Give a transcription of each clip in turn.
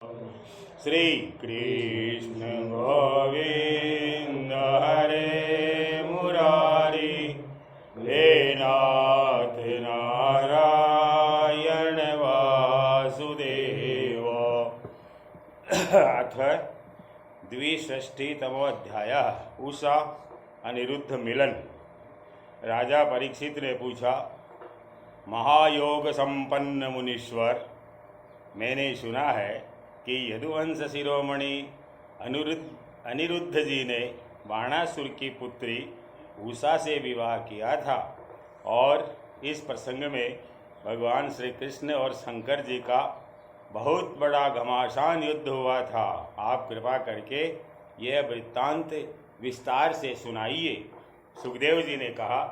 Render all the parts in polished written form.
श्री कृष्ण गोविंद हरे मुरारी हे नाथ नारायण वासुदेव। अथ द्विषष्टितमोऽध्याय। उषा अनिरुद्ध मिलन। राजा परीक्षित ने पूछा, महायोग संपन्न मुनीश्वर, मैंने सुना है कि यदुवंश शिरोमणि अनिरुद्ध जी ने बाणासुर की पुत्री उषा से विवाह किया था और इस प्रसंग में भगवान श्री कृष्ण और शंकर जी का बहुत बड़ा घमासान युद्ध हुआ था। आप कृपा करके यह वृत्तांत विस्तार से सुनाइए। सुखदेव जी ने कहा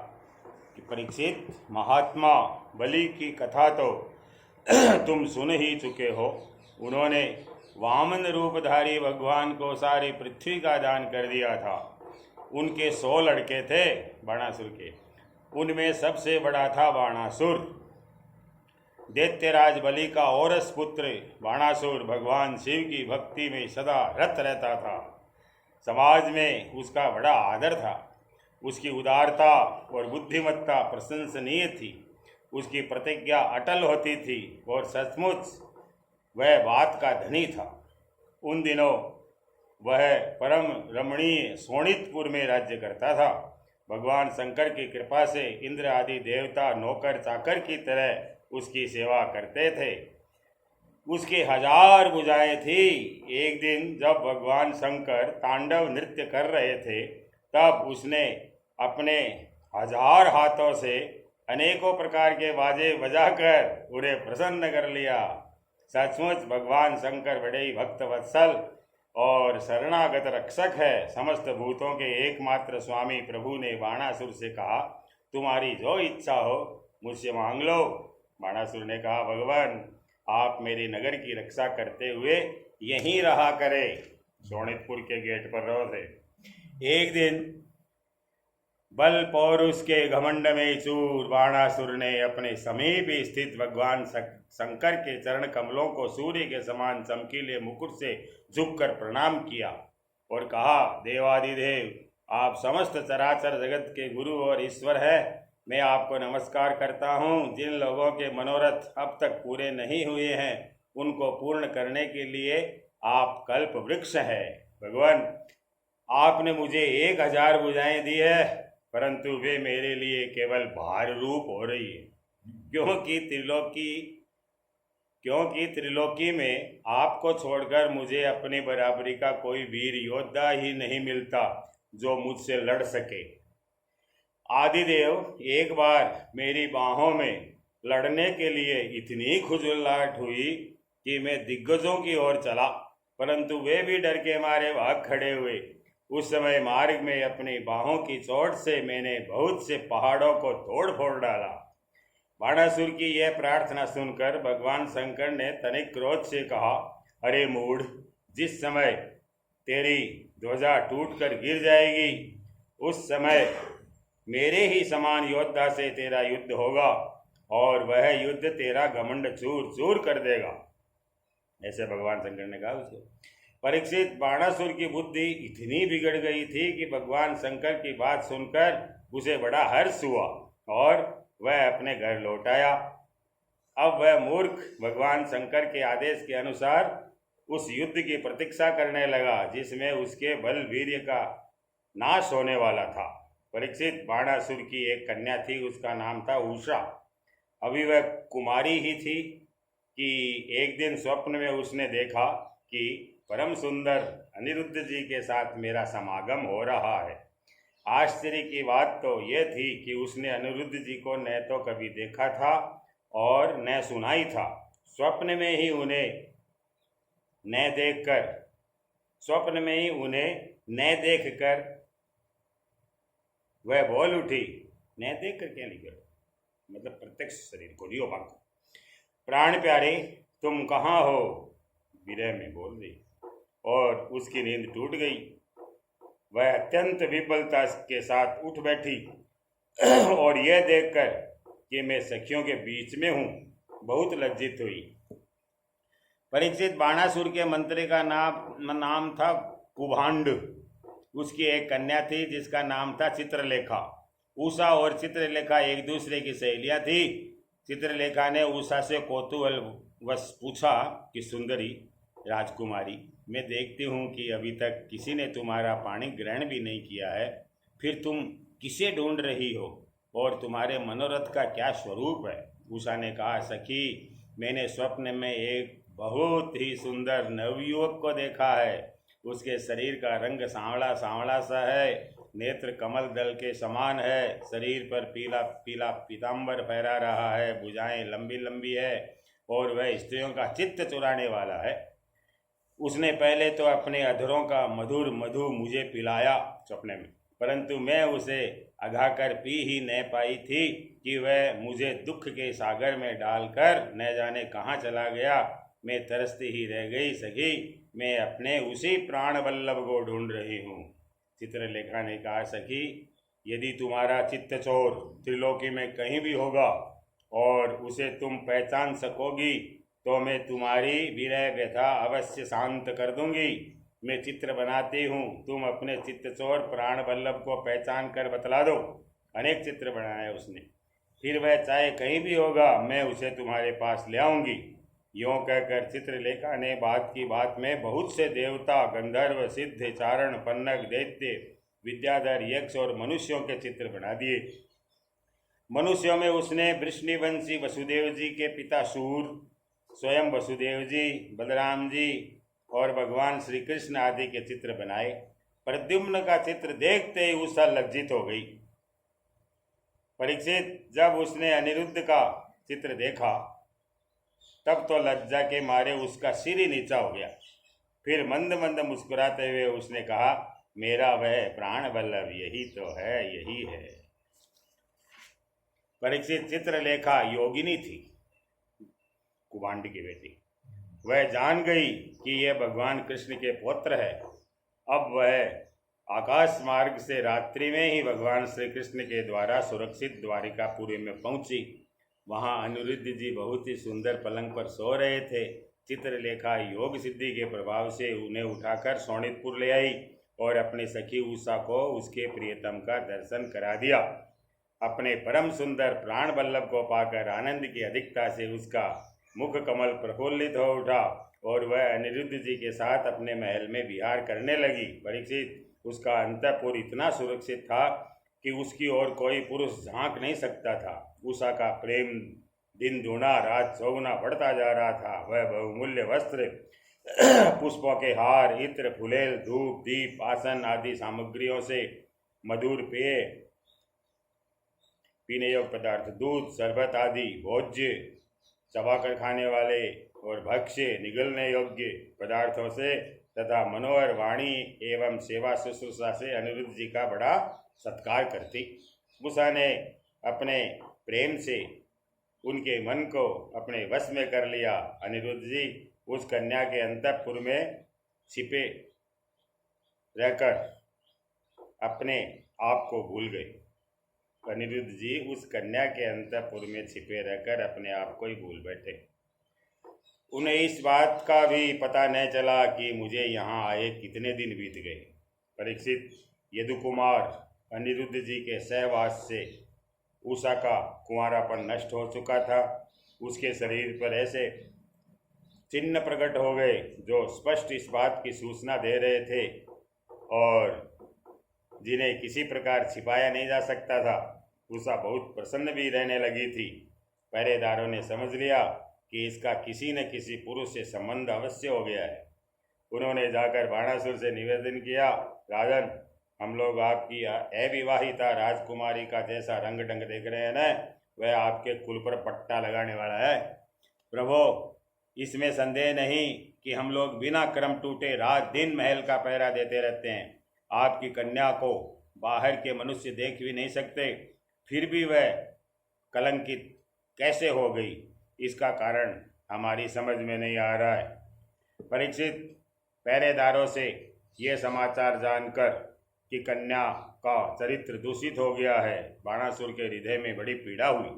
कि परीक्षित, महात्मा बलि की कथा तो तुम सुन ही चुके हो। उन्होंने वामन रूपधारी भगवान को सारी पृथ्वी का दान कर दिया था। उनके 100 लड़के थे बाणासुर के। उनमें सबसे बड़ा था बाणासुर। दैत्यराज बलि का औरस पुत्र बाणासुर भगवान शिव की भक्ति में सदा रत रहता था। समाज में उसका बड़ा आदर था। उसकी उदारता और बुद्धिमत्ता प्रशंसनीय थी। उसकी प्रतिज्ञा अटल होती थी और सचमुच वह बात का धनी था। उन दिनों वह परम रमणीय शोणितपुर में राज्य करता था। भगवान शंकर की कृपा से इंद्र आदि देवता नौकर चाकर की तरह उसकी सेवा करते थे। उसकी 1000 भुजाएं थी। एक दिन जब भगवान शंकर तांडव नृत्य कर रहे थे, तब उसने अपने 1000 हाथों से अनेकों प्रकार के बाजे बजाकर उन्हें प्रसन्न कर लिया। सचमुच भगवान शंकर बड़े ही भक्त वत्सल और शरणागत रक्षक है। समस्त भूतों के एकमात्र स्वामी प्रभु ने बाणासुर से कहा, तुम्हारी जो इच्छा हो मुझसे मांग लो। बाणासुर ने कहा, भगवान, आप मेरे नगर की रक्षा करते हुए यहीं रहा करें। शोणितपुर के गेट पर रहो थे। एक दिन बल पौरुष के घमंड में चूर बाणासुर ने अपने समीप स्थित भगवान शंकर के चरण कमलों को सूर्य के समान चमकीले मुकुट से झुककर प्रणाम किया और कहा, देवादिदेव, आप समस्त चराचर जगत के गुरु और ईश्वर है। मैं आपको नमस्कार करता हूँ। जिन लोगों के मनोरथ अब तक पूरे नहीं हुए हैं, उनको पूर्ण करने के लिए आप कल्प वृक्ष है। भगवान, आपने मुझे 1000 भुजाएं दी है, परंतु वे मेरे लिए केवल भार रूप हो रही है, क्योंकि त्रिलोकी में आपको छोड़कर मुझे अपनी बराबरी का कोई वीर योद्धा ही नहीं मिलता जो मुझसे लड़ सके। आदिदेव, एक बार मेरी बाहों में लड़ने के लिए इतनी खुजलाहट हुई कि मैं दिग्गजों की ओर चला, परंतु वे भी डर के मारे भाग खड़े हुए। उस समय मार्ग में अपनी बाहों की चोट से मैंने बहुत से पहाड़ों को तोड़ फोड़ डाला। बाणासुर की यह प्रार्थना सुनकर भगवान शंकर ने तनिक क्रोध से कहा, अरे मूढ़, जिस समय तेरी ध्वजा टूटकर गिर जाएगी, उस समय मेरे ही समान योद्धा से तेरा युद्ध होगा और वह युद्ध तेरा घमंड चूर चूर कर देगा। ऐसे भगवान शंकर ने कहा उसे। परीक्षित, बाणासुर की बुद्धि इतनी बिगड़ गई थी कि भगवान शंकर की बात सुनकर उसे बड़ा हर्ष हुआ और वह अपने घर लौट आया। अब वह मूर्ख भगवान शंकर के आदेश के अनुसार उस युद्ध की प्रतीक्षा करने लगा जिसमें उसके बल वीर्य का नाश होने वाला था। परीक्षित, बाणासुर की एक कन्या थी, उसका नाम था उषा। अभी वह कुमारी ही थी कि एक दिन स्वप्न में उसने देखा कि परम सुंदर अनिरुद्ध जी के साथ मेरा समागम हो रहा है। आश्चर्य की बात तो यह थी कि उसने अनिरुद्ध जी को न तो कभी देखा था और न सुना ही था। स्वप्न में ही उन्हें न देखकर वह बोल उठी। न देख कर क्या लिखा, मतलब प्रत्यक्ष शरीर को लियो भाग। प्राण प्यारे, तुम कहाँ हो? विरह में बोल रही और उसकी नींद टूट गई। वह अत्यंत विफलता के साथ उठ बैठी और यह देखकर कि मैं सखियों के बीच में हूँ, बहुत लज्जित हुई। परीक्षित, बाणासुर के मंत्री का नाम था कुभांड। उसकी एक कन्या थी जिसका नाम था चित्रलेखा। उषा और चित्रलेखा एक दूसरे की सहेलियां थी। चित्रलेखा ने उषा से कौतूहलवश पूछा कि सुंदरी राजकुमारी, मैं देखती हूँ कि अभी तक किसी ने तुम्हारा पानी ग्रहण भी नहीं किया है, फिर तुम किसे ढूंढ रही हो और तुम्हारे मनोरथ का क्या स्वरूप है? उषा ने कहा, सखी, मैंने स्वप्न में एक बहुत ही सुंदर नवयुवक को देखा है। उसके शरीर का रंग सांवला सांवला सा है, नेत्र कमल दल के समान है, शरीर पर पीला पीला पीताम्बर फहरा रहा है, भुजाएं लंबी लंबी है और वह स्त्रियों का चित्त चुराने वाला है। उसने पहले तो अपने अधरों का मधुर मधु मुझे पिलाया सपने में, परंतु मैं उसे अघाकर पी ही न पाई थी कि वह मुझे दुख के सागर में डालकर न जाने कहाँ चला गया। मैं तरसती ही रह गई सखी, मैं अपने उसी प्राण वल्लभ को ढूंढ रही हूँ। चित्रलेखा ने कहा, सखी, यदि तुम्हारा चित्त चोर त्रिलोकी में कहीं भी होगा और उसे तुम पहचान सकोगी तो मैं तुम्हारी विरह व्यथा अवश्य शांत कर दूंगी। मैं चित्र बनाती हूँ, तुम अपने चित्तचोर प्राण वल्लभ को पहचान कर बतला दो। अनेक चित्र बनाए उसने, फिर वह चाहे कहीं भी होगा, मैं उसे तुम्हारे पास ले आऊँगी। यों कहकर चित्रलेखा ने बात की बात में बहुत से देवता, गंधर्व, सिद्ध, चारण, पन्नग, दैत्य, विद्याधर, यक्ष और मनुष्यों के चित्र बना दिए। मनुष्यों में उसने वृष्णिवंशी वसुदेव जी के पिता सूर, स्वयं वसुदेव जी, बलराम जी और भगवान श्री कृष्ण आदि के चित्र बनाए। प्रद्युम्न का चित्र देखते ही उषा लज्जित हो गई। परीक्षित, जब उसने अनिरुद्ध का चित्र देखा तब तो लज्जा के मारे उसका सिर ही नीचा हो गया। फिर मंद मंद मुस्कुराते हुए उसने कहा, मेरा वह प्राण वल्लभ यही तो है, यही है। परीक्षित, चित्रलेखा योगिनी थी, कुभांड की बेटी। वह जान गई कि यह भगवान कृष्ण के पुत्र है। अब वह आकाश मार्ग से रात्रि में ही भगवान श्री कृष्ण के द्वारा सुरक्षित द्वारिकापुरी में पहुंची। वहां अनिरुद्ध जी बहुत ही सुंदर पलंग पर सो रहे थे। चित्रलेखा योग सिद्धि के प्रभाव से उन्हें उठाकर शोणितपुर ले आई और अपनी सखी उषा को उसके प्रियतम का दर्शन करा दिया। अपने परम सुंदर प्राण वल्लभ को पाकर आनंद की अधिकता से उसका मुख कमल प्रफुल्लित हो उठा और वह अनिरुद्ध जी के साथ अपने महल में विहार करने लगी। परीक्षित, उसका अंतःपुर इतना सुरक्षित था कि उसकी ओर कोई पुरुष झांक नहीं सकता था। उषा का प्रेम दिन दूना रात चौगुना बढ़ता जा रहा था। वह बहुमूल्य वस्त्र, पुष्पों के हार, इत्र, फुलेल, धूप, दीप, आसन आदि सामग्रियों से मधुर पेय, पीने योग्य पदार्थ, दूध, शरबत आदि भोज्य, चबाकर खाने वाले और भक्ष्य निगलने योग्य पदार्थों से तथा मनोहर वाणी एवं सेवा शुश्रूषा से अनिरुद्ध जी का बड़ा सत्कार करती। उषा ने अपने प्रेम से उनके मन को अपने वश में कर लिया। अनिरुद्ध जी उस कन्या के अंतःपुर में छिपे रहकर अपने आप को भूल गए। अनिरुद्ध जी उस कन्या के अंतःपुर में छिपे रहकर अपने आप को ही भूल बैठे। उन्हें इस बात का भी पता न चला कि मुझे यहाँ आए कितने दिन बीत गए। परीक्षित, यदुकुमार अनिरुद्ध जी के सहवास से उषा का कुंवारापन नष्ट हो चुका था। उसके शरीर पर ऐसे चिन्ह प्रकट हो गए जो स्पष्ट इस बात की सूचना दे रहे थे और जिन्हें किसी प्रकार छिपाया नहीं जा सकता था। उषा बहुत प्रसन्न भी रहने लगी थी। पहरेदारों ने समझ लिया कि इसका किसी न किसी पुरुष से संबंध अवश्य हो गया है। उन्होंने जाकर बाणासुर से निवेदन किया, राजन, हम लोग आपकी अविवाहिता राजकुमारी का जैसा रंग ढंग देख रहे हैं न, वह आपके कुल पर पट्टा लगाने वाला है। प्रभो, इसमें संदेह नहीं कि हम लोग बिना क्रम टूटे रात दिन महल का पहरा देते रहते हैं। आपकी कन्या को बाहर के मनुष्य देख भी नहीं सकते, फिर भी वह कलंकित कैसे हो गई, इसका कारण हमारी समझ में नहीं आ रहा है। परीक्षित, पहरेदारों से यह समाचार जानकर कि कन्या का चरित्र दूषित हो गया है, बाणासुर के हृदय में बड़ी पीड़ा हुई।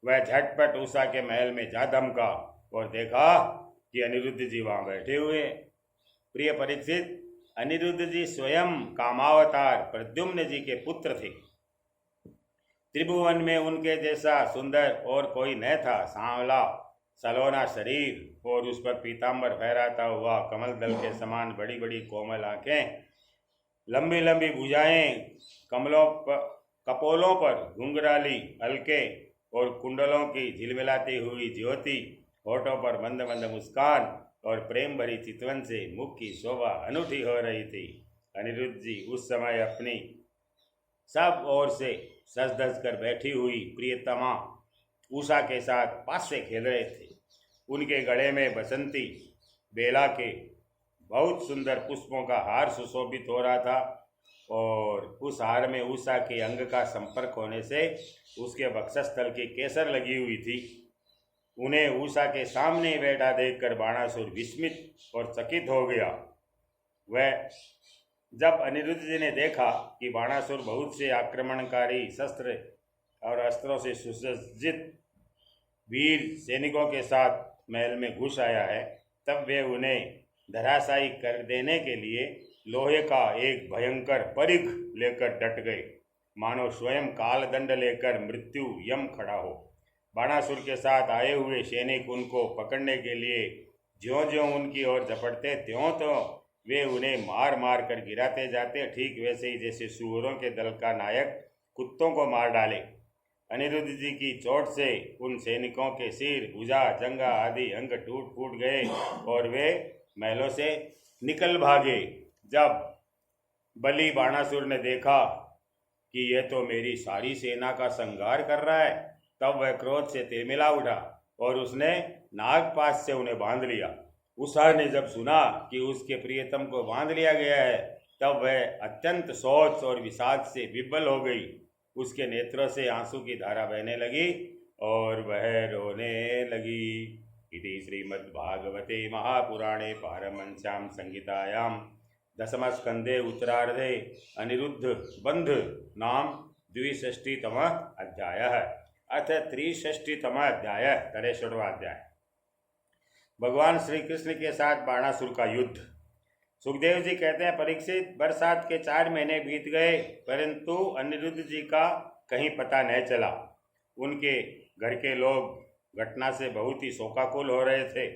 वह झटपट उषा के महल में जा धमका और देखा कि अनिरुद्ध जी वहाँ बैठे हुए हैं। प्रिय परीक्षित, अनिरुद्ध जी स्वयं कामावतार प्रद्युम्न जी के पुत्र थे। त्रिभुवन में उनके जैसा सुंदर और कोई न था। सांवला सलोना शरीर और उस पर पीताम्बर फहराता हुआ कमल दल के समान बड़ी बड़ी कोमल आंखें, लंबी लंबी भुजाएं, कपोलों पर घुंघराली हल्के और कुंडलों की झिलमिलाती हुई ज्योति, होठों पर मंद मंद मुस्कान और प्रेम भरी चितवन से मुख की शोभा अनूठी हो रही थी। अनिरुद्ध जी उस समय अपनी सब ओर से सज धज कर बैठी हुई प्रियतमा उषा के साथ पास से खेल रहे थे। उनके गले में बसंती बेला के बहुत सुंदर पुष्पों का हार सुशोभित हो रहा था और उस हार में उषा के अंग का संपर्क होने से उसके वक्षस्थल की केसर लगी हुई थी। उन्हें उषा के सामने बैठा देखकर बाणासुर विस्मित और चकित हो गया। वह जब अनिरुद्ध जी ने देखा कि बाणासुर बहुत से आक्रमणकारी शस्त्र और अस्त्रों से सुसज्जित वीर सैनिकों के साथ महल में घुस आया है, तब वे उन्हें धराशायी कर देने के लिए लोहे का एक भयंकर परिघ लेकर डट गए, मानो स्वयं कालदंड लेकर मृत्यु यम खड़ा हो। बाणासुर के साथ आए हुए सैनिक उनको पकड़ने के लिए ज्यों ज्यों उनकी ओर झपटते त्यों तो वे उन्हें मार मार कर गिराते जाते, ठीक वैसे ही जैसे सूअरों के दल का नायक कुत्तों को मार डाले। अनिरुद्ध जी की चोट से उन सैनिकों के सिर, भुजा, जंगा आदि अंग टूट फूट गए और वे महलों से निकल भागे। जब बलि बाणासुर ने देखा कि यह तो मेरी सारी सेना का संहार कर रहा है, तब वह क्रोध से तिलमिला उठा और उसने नागपाश से उन्हें बांध लिया। उषा ने जब सुना कि उसके प्रियतम को बांध लिया गया है, तब वह अत्यंत सोच और विषाद से विह्वल हो गई। उसके नेत्रों से आंसू की धारा बहने लगी और वह रोने लगी। इति श्रीमद्भागवते महापुराणे पारमहंस्यां संहितायां दशमस्कंदे उत्तरार्धे अनिरुद्ध बंध नाम 62तम अध्याय अथ 63तम अध्याय 63वां अध्याय। भगवान श्री कृष्ण के साथ बाणासुर का युद्ध। सुखदेव जी कहते हैं, परीक्षित, बरसात के 4 महीने बीत गए परंतु अनिरुद्ध जी का कहीं पता नहीं चला। उनके घर के लोग घटना से बहुत ही शोकाकुल हो रहे थे।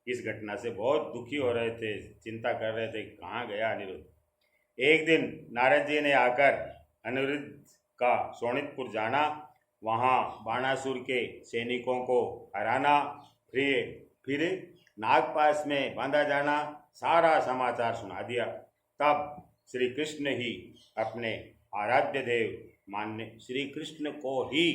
इस घटना से बहुत दुखी हो रहे थे, चिंता कर रहे थे कहाँ गया अनिरुद्ध। एक दिन नारद जी ने आकर अनिरुद्ध का शोणितपुर जाना, वहाँ बाणासुर के सैनिकों को हराना, फिर नागपाश में बांधा जाना, सारा समाचार सुना दिया। तब श्री कृष्ण ही अपने आराध्य देव श्री कृष्ण को ही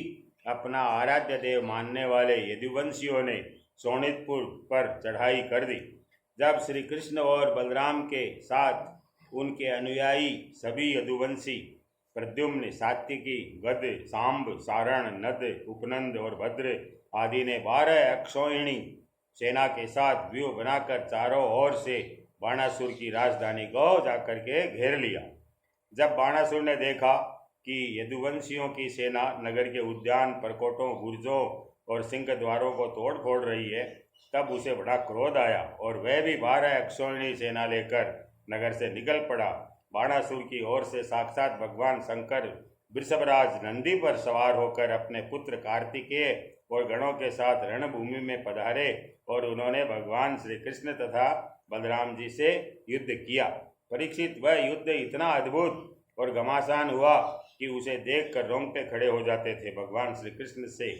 अपना आराध्य देव मानने वाले यदुवंशियों ने शोणितपुर पर चढ़ाई कर दी। जब श्री कृष्ण और बलराम के साथ उनके अनुयायी सभी यदुवंशी प्रद्युम्न, सात्विकी, गद, सांब, सारण, नद, उपनंद और भद्र आदि ने 12 अक्षौहिणी सेना के साथ व्यूह बनाकर चारों ओर से बाणासुर की राजधानी को जाकर के घेर लिया। जब बाणासुर ने देखा कि यदुवंशियों की सेना नगर के उद्यान, परकोटों, बुर्जों और सिंह द्वारों को तोड़ फोड़ रही है, तब उसे बड़ा क्रोध आया और वह भी 12 अक्षौहिणी सेना लेकर नगर से निकल पड़ा। बाणासुर की ओर से साक्षात भगवान शंकर वृषभराज नंदी पर सवार होकर अपने पुत्र कार्तिकेय और गणों के साथ रणभूमि में पधारे और उन्होंने भगवान श्री कृष्ण तथा बलराम जी से युद्ध किया। परीक्षित, वह युद्ध इतना अद्भुत और घमासान हुआ कि उसे देखकर रोंगटे खड़े हो जाते थे। भगवान श्री कृष्ण से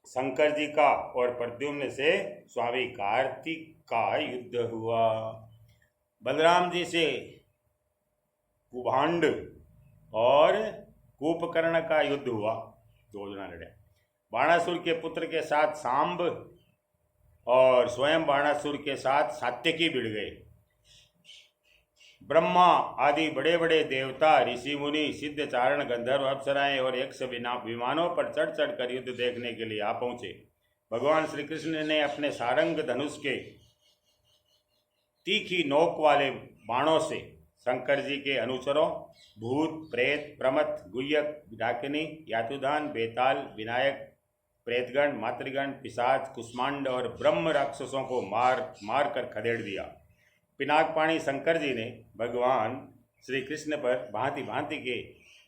शंकर जी का और प्रद्युम्न से स्वामी कार्तिक का युद्ध हुआ। बलराम जी से कुभांड और कूपकर्ण का युद्ध हुआ, 2 जना लड़े। बाणासुर के पुत्र के साथ सांब और स्वयं बाणासुर के साथ सात्यकी भिड़ गए। ब्रह्मा आदि बड़े बड़े देवता, ऋषि मुनि, सिद्ध, चारण, गंधर्व, अप्सराएं और यक्ष विमानों पर चढ़ चढ़ कर युद्ध देखने के लिए आ पहुंचे। भगवान श्री कृष्ण ने अपने सारंग धनुष के तीखी नोक वाले बाणों से शंकर जी के अनुचरों भूत, प्रेत, प्रमथ, गुह्यक, डाकिनी, यातुदान, बेताल, विनायक, प्रेतगण, मातृगण, पिशाच, कुष्मांड और ब्रह्म राक्षसों को मार कर खदेड़ दिया। पिनाकपाणी शंकर जी ने भगवान श्री कृष्ण पर भांति भांति के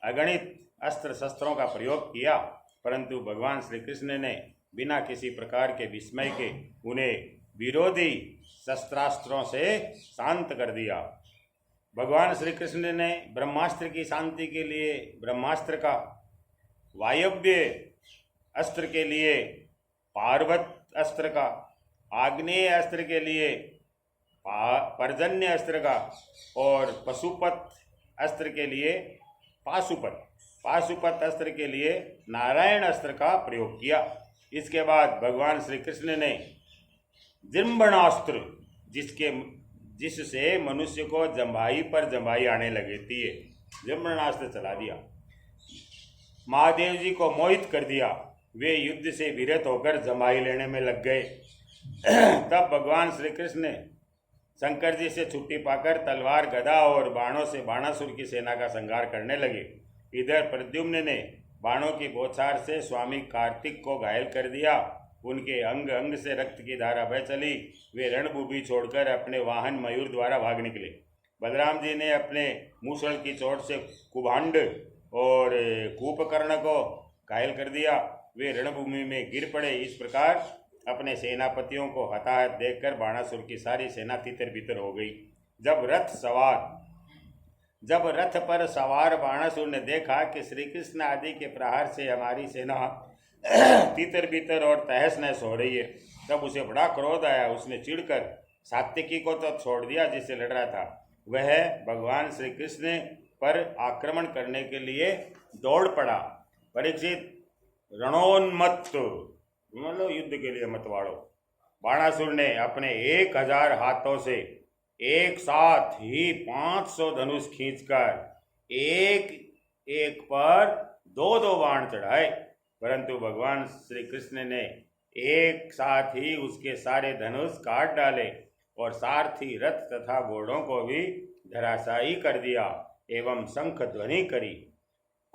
अगणित अस्त्र शस्त्रों का प्रयोग किया, परंतु भगवान श्री कृष्ण ने बिना किसी प्रकार के विस्मय के उन्हें विरोधी शस्त्रास्त्रों से शांत कर दिया। भगवान श्री कृष्ण ने ब्रह्मास्त्र की शांति के लिए ब्रह्मास्त्र का, वायव्य अस्त्र के लिए पार्वत अस्त्र का, आग्नेय अस्त्र के लिए पर्जन्य अस्त्र का और पशुपत अस्त्र के लिए पाशुपत अस्त्र के लिए नारायण अस्त्र का प्रयोग किया। इसके बाद भगवान श्री कृष्ण ने जृंभणास्त्र, जिससे मनुष्य को जम्भाई पर जम्भाई आने लगती है, जृंभणास्त्र चला दिया। महादेव जी को मोहित कर दिया। वे युद्ध से विरत होकर जम्भाई लेने में लग गए। तब भगवान श्री कृष्ण ने शंकर जी से छुट्टी पाकर तलवार, गदा और बाणों से बाणासुर की सेना का संहार करने लगे। इधर प्रद्युम्न ने बाणों की बौछार से स्वामी कार्तिक को घायल कर दिया। उनके अंग अंग से रक्त की धारा बह चली। वे रणभूमि छोड़कर अपने वाहन मयूर द्वारा भाग निकले। बलराम जी ने अपने मूसल की चोट से कुभांड और कूपकर्ण को घायल कर दिया। वे रणभूमि में गिर पड़े। इस प्रकार अपने सेनापतियों को हताहत देखकर बाणासुर की सारी सेना तितर बितर हो गई। जब रथ पर सवार बाणासुर ने देखा कि श्री कृष्ण आदि के प्रहार से हमारी सेना तितर बितर और तहस नहस हो रही है, तब उसे बड़ा क्रोध आया। उसने चिढ़कर सात्विकी को तो छोड़ दिया जिससे लड़ रहा था। वह भगवान श्री कृष्ण पर आक्रमण करने के लिए दौड़ पड़ा। परीक्षित, रणोन्मत्त मतलब युद्ध के लिए मत वाड़ो। बाणासुर ने अपने 1000 हाथों से एक साथ ही 500 धनुष खींचकर एक एक पर 2-2 बाण चढ़ाए, परंतु भगवान श्री कृष्ण ने एक साथ ही उसके सारे धनुष काट डाले और सारथी, रथ तथा घोड़ों को भी धराशायी कर दिया एवं शंख ध्वनि करी।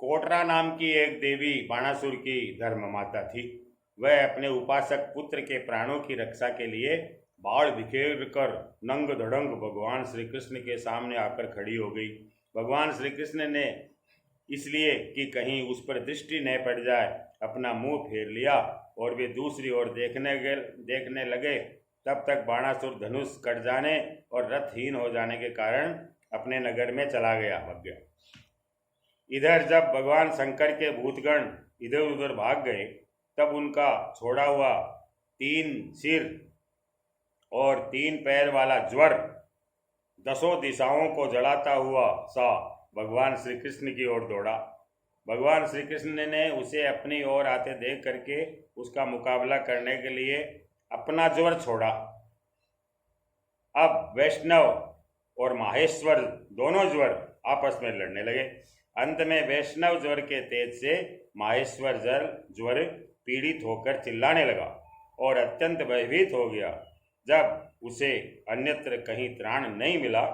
कोटरा नाम की एक देवी बाणासुर की धर्म माता थी। वह अपने उपासक पुत्र के प्राणों की रक्षा के लिए बाण बिखेर कर नंग धड़ंग भगवान श्री कृष्ण के सामने आकर खड़ी हो गई। भगवान श्री कृष्ण ने इसलिए कि कहीं उस पर दृष्टि न पड़ जाए अपना मुंह फेर लिया और वे दूसरी ओर देखने लगे। तब तक बाणासुर धनुष कट जाने और रथहीन हो जाने के कारण अपने नगर में चला गया, भाग गया। इधर जब भगवान शंकर के भूतगण इधर उधर भाग गए, तब उनका छोड़ा हुआ 3 सिर और 3 पैर वाला ज्वर 10 दिशाओं को जलाता हुआ सा भगवान श्री कृष्ण की ओर दौड़ा। भगवान श्री कृष्ण ने उसे अपनी ओर आते देख करके उसका मुकाबला करने के लिए अपना ज्वर छोड़ा। अब वैष्णव और माहेश्वर दोनों ज्वर आपस में लड़ने लगे। अंत में वैष्णव ज्वर के तेज से माहेश्वर ज्वर पीड़ित होकर चिल्लाने लगा और अत्यंत भयभीत हो गया। जब उसे अन्यत्र कहीं त्राण नहीं मिला,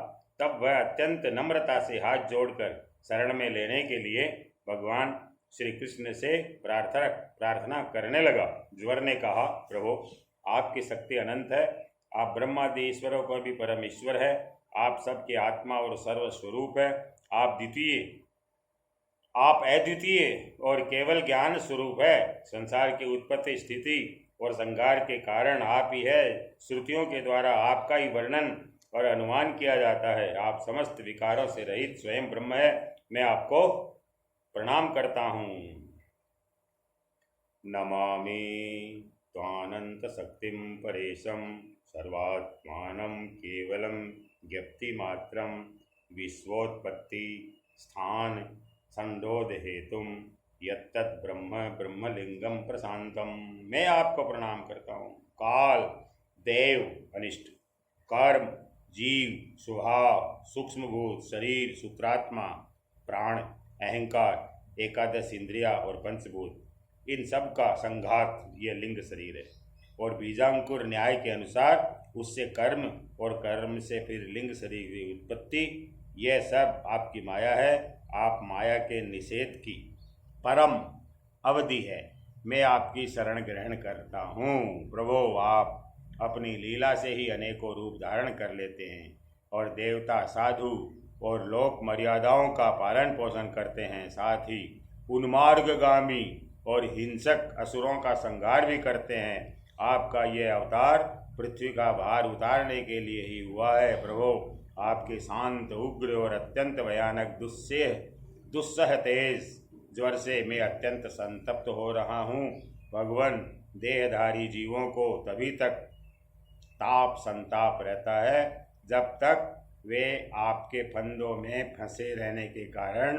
तब वह अत्यंत नम्रता से हाथ जोड़कर शरण में लेने के लिए भगवान श्री कृष्ण से प्रार्थना करने लगा। ज्वर ने कहा, प्रभु, आपकी शक्ति अनंत है। आप ब्रह्मादि ईश्वरों को भी परम ईश्वर है। आप सबकी आत्मा और सर्वस्वरूप है। आप अद्वितीय और केवल ज्ञान स्वरूप है। संसार की उत्पत्ति, स्थिति और संहार के कारण आप ही है। श्रुतियों के द्वारा आपका ही वर्णन और अनुमान किया जाता है। आप समस्त विकारों से रहित स्वयं ब्रह्म है। मैं आपको प्रणाम करता हूँ। नमामि त्वानंत शक्तिं परेशं सर्वात्मानं केवलं ज्ञप्ति मात्रं विश्वोत्पत्ति स्थान संडोध हेतुम यत्तत् ब्रह्मलिंगम प्रशांतम। मैं आपको प्रणाम करता हूँ। काल, देव, अनिष्ट, कर्म, जीव, स्वभाव, सूक्ष्मभूत, शरीर, सूत्रात्मा, प्राण, अहंकार, 11 इंद्रिया और पंचभूत, इन सब का संघात ये लिंग शरीर है। और बीजांकुर न्याय के अनुसार उससे कर्म और कर्म से फिर लिंग शरीर की उत्पत्ति, यह सब आपकी माया है। आप माया के निषेध की परम अवधि है। मैं आपकी शरण ग्रहण करता हूँ। प्रभो, आप अपनी लीला से ही अनेकों रूप धारण कर लेते हैं और देवता, साधु और लोक मर्यादाओं का पालन पोषण करते हैं, साथ ही उन्मार्गगामी और हिंसक असुरों का संहार भी करते हैं। आपका यह अवतार पृथ्वी का भार उतारने के लिए ही हुआ है। प्रभो, आपके शांत, उग्र और अत्यंत भयानक दुस्सह तेज ज्वर से मैं अत्यंत संतप्त हो रहा हूँ। भगवान, देहधारी जीवों को तभी तक ताप संताप रहता है जब तक वे आपके फंदों में फंसे रहने के कारण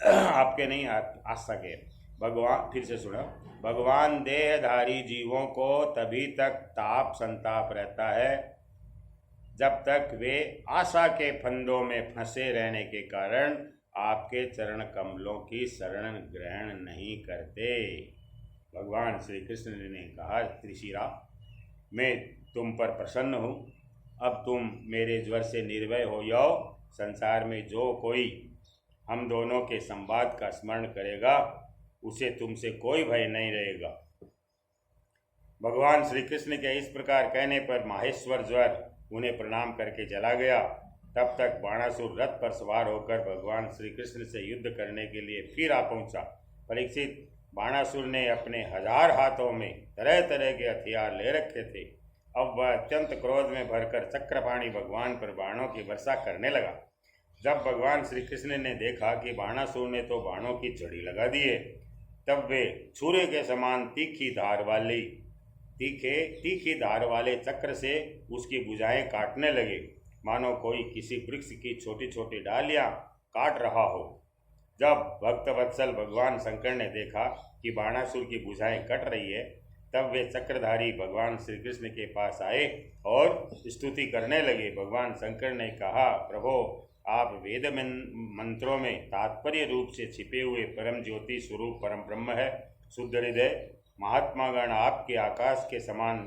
आपके नहीं आ सके। भगवान, फिर से सुनो। भगवान, देहधारी जीवों को तभी तक ताप संताप रहता है जब तक वे आशा के फंदों में फंसे रहने के कारण आपके चरण कमलों की शरण ग्रहण नहीं करते। भगवान श्री कृष्ण ने कहा, त्रिशिरा, मैं तुम पर प्रसन्न हूँ। अब तुम मेरे ज्वर से निर्भय हो जाओ। संसार में जो कोई हम दोनों के संवाद का स्मरण करेगा उसे तुमसे कोई भय नहीं रहेगा। भगवान श्री कृष्ण के इस प्रकार कहने पर माहेश्वर ज्वर उन्हें प्रणाम करके चला गया। तब तक बाणासुर रथ पर सवार होकर भगवान श्री कृष्ण से युद्ध करने के लिए फिर आ पहुंचा। परीक्षित, बाणासुर ने अपने 1000 हाथों में तरह तरह के हथियार ले रखे थे। अब वह अत्यंत क्रोध में भरकर चक्रपाणी भगवान पर बाणों की वर्षा करने लगा। जब भगवान श्री कृष्ण ने देखा कि बाणासुर ने तो बाणों की झड़ी लगा दी है, तब वे छुरे के समान तीखी धार वाले चक्र से उसकी भुजाएं काटने लगे, मानो कोई किसी वृक्ष की छोटी छोटी डालियां काट रहा हो। जब भक्तवत्सल भगवान शंकर ने देखा कि बाणासुर की भुजाएं कट रही है, तब वे चक्रधारी भगवान श्री कृष्ण के पास आए और स्तुति करने लगे। भगवान शंकर ने कहा, प्रभो, आप वेद मंत्रों में तात्पर्य रूप से छिपे हुए परम ज्योति स्वरूप परम ब्रह्म है। शुद्ध हृदय महात्मागण आपके आकाश के समान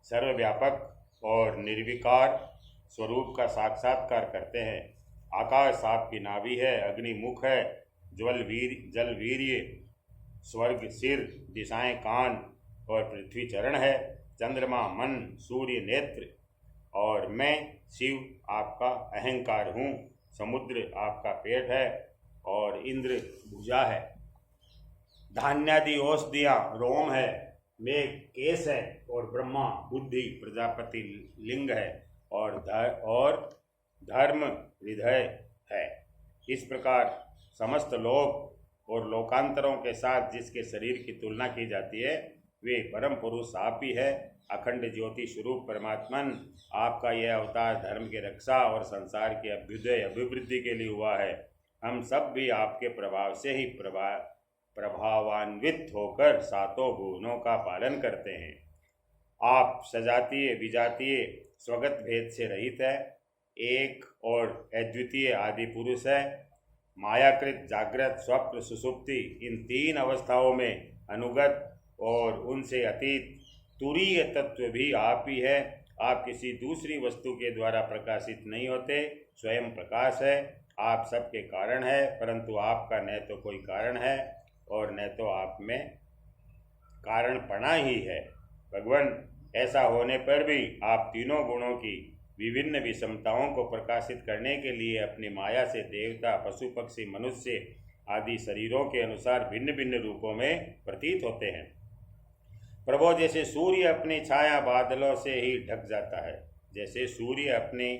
सर्वव्यापक और निर्विकार स्वरूप का साक्षात्कार करते हैं। आकाश आपकी नाभि है, अग्नि मुख है, जल वीर्य, स्वर्ग सिर, दिशाएं कान और पृथ्वी चरण है, चंद्रमा मन, सूर्य नेत्र और मैं शिव आपका अहंकार हूँ। समुद्र आपका पेट है और इंद्र भुजा है। धान्यादि औषधियाँ रोम है, मेघ केश है और ब्रह्मा बुद्धि प्रजापति लिंग है और धर्म हृदय है। इस प्रकार समस्त लोक और लोकांतरों के साथ जिसके शरीर की तुलना की जाती है, वे परम पुरुष आप ही है। अखंड ज्योति स्वरूप परमात्मन, आपका यह अवतार धर्म की रक्षा और संसार के अभ्युदय अभिवृद्धि के लिए हुआ है। हम सब भी आपके प्रभाव से ही प्रभावान्वित होकर सातों भुवनों का पालन करते हैं। आप सजातीय विजातीय स्वगत भेद से रहित है, एक और अद्वितीय आदि पुरुष है। मायाकृत जागृत स्वप्न सुषुप्ति इन 3 अवस्थाओं में अनुगत और उनसे अतीत तुरीय तत्व भी आप ही है। आप किसी दूसरी वस्तु के द्वारा प्रकाशित नहीं होते, स्वयं प्रकाश है। आप सबके कारण है, परंतु आपका न तो कोई कारण है और न तो आप में कारणपना ही है। भगवान, ऐसा होने पर भी आप तीनों गुणों की विभिन्न विषमताओं को प्रकाशित करने के लिए अपनी माया से देवता, पशु पक्षी, मनुष्य आदि शरीरों के अनुसार भिन्न भिन्न रूपों में प्रतीत होते हैं। प्रभो, जैसे सूर्य अपनी छाया बादलों से ही ढक जाता है, जैसे सूर्य अपनी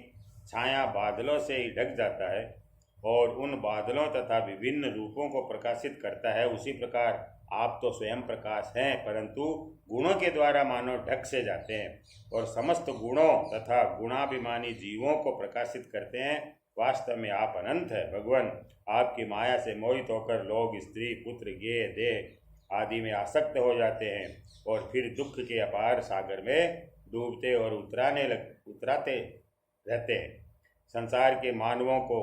छाया बादलों से ही ढक जाता है और उन बादलों तथा विभिन्न रूपों को प्रकाशित करता है, उसी प्रकार आप तो स्वयं प्रकाश हैं, परंतु गुणों के द्वारा मानो ढक से जाते हैं और समस्त गुणों तथा गुणाभिमानी जीवों को प्रकाशित करते हैं। वास्तव में आप अनंत है। भगवान, आपकी माया से मोहित होकर लोग स्त्री, पुत्र, गेह, देह आदि में आसक्त हो जाते हैं और फिर दुख के अपार सागर में डूबते और उतराते रहते हैं। संसार के मानवों को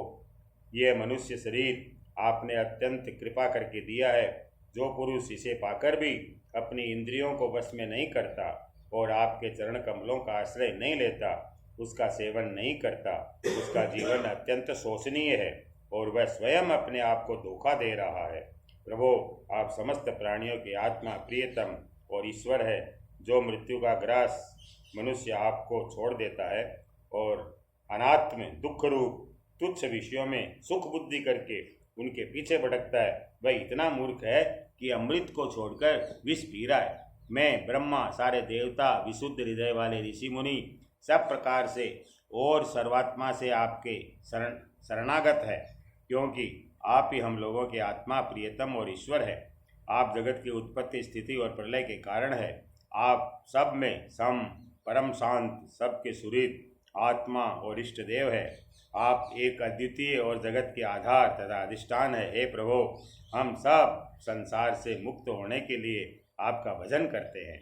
यह मनुष्य शरीर आपने अत्यंत कृपा करके दिया है। जो पुरुष इसे पाकर भी अपनी इंद्रियों को वश में नहीं करता और आपके चरण कमलों का आश्रय नहीं लेता, उसका सेवन नहीं करता, उसका जीवन अत्यंत शोचनीय है और वह स्वयं अपने आप को धोखा दे रहा है। प्रभो, आप समस्त प्राणियों की आत्मा प्रियतम और ईश्वर है। जो मृत्यु का ग्रास मनुष्य आपको छोड़ देता है और अनात्म दुख रूप तुच्छ विषयों में सुख बुद्धि करके उनके पीछे भटकता है, वह इतना मूर्ख है कि अमृत को छोड़कर विष पी रहा है। मैं, ब्रह्मा, सारे देवता, विशुद्ध हृदय वाले ऋषि मुनि सब प्रकार से और सर्वात्मा से आपके शरणागत है, क्योंकि आप ही हम लोगों के आत्मा प्रियतम और ईश्वर है। आप जगत की उत्पत्ति, स्थिति और प्रलय के कारण है। आप सब में सम, परम शांत, सबके सुहृद, आत्मा और इष्ट देव है। आप एक अद्वितीय और जगत के आधार तथा अधिष्ठान है। हे प्रभु, हम सब संसार से मुक्त होने के लिए आपका भजन करते हैं।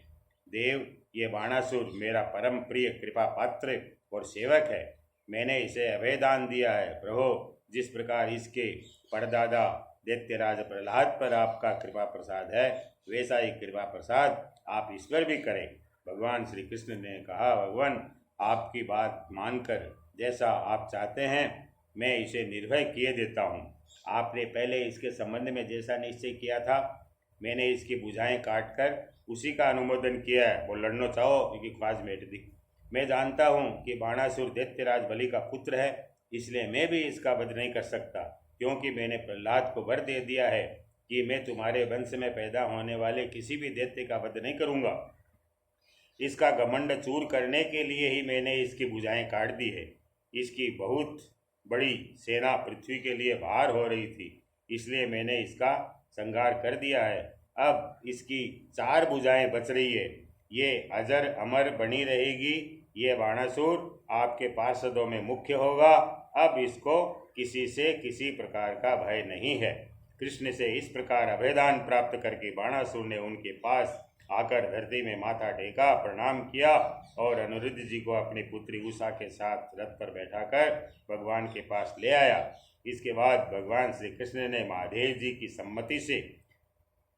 देव, ये बाणासुर मेरा परम प्रिय कृपा पात्र और सेवक है। मैंने इसे अभयदान दिया है। प्रभु, जिस प्रकार इसके परदादा दैत्यराज प्रहलाद पर आपका कृपा प्रसाद है, वैसा ही कृपा प्रसाद आप इस पर भी करें। भगवान श्री कृष्ण ने कहा, भगवान, आपकी बात मानकर जैसा आप चाहते हैं मैं इसे निर्भय किए देता हूँ। आपने पहले इसके संबंध में जैसा निश्चय किया था, मैंने इसकी भुजाएं काटकर उसी का अनुमोदन किया है। वो लड़ना चाहो क्योंकि ख्वाज मेट दी। मैं जानता हूँ कि बाणासुर दैत्यराज बलि का पुत्र है, इसलिए मैं भी इसका वध नहीं कर सकता, क्योंकि मैंने प्रहलाद को वर दे दिया है कि मैं तुम्हारे वंश में पैदा होने वाले किसी भी दैत्य का वध नहीं करूँगा। इसका घमंड चूर करने के लिए ही मैंने इसकी भुजाएं काट दी है। इसकी बहुत बड़ी सेना पृथ्वी के लिए भार हो रही थी, इसलिए मैंने इसका संहार कर दिया है। अब इसकी 4 भुजाएं बच रही है, ये अजर अमर बनी रहेगी। ये बाणासुर आपके पार्षदों में मुख्य होगा। अब इसको किसी से किसी प्रकार का भय नहीं है। कृष्ण से इस प्रकार अभयदान प्राप्त करके बाणासुर ने उनके पास आकर धरती में माथा टेका, प्रणाम किया और अनिरुद्ध जी को अपनी पुत्री उषा के साथ रथ पर बैठाकर भगवान के पास ले आया। इसके बाद भगवान श्री कृष्ण ने महादेव जी की सम्मति से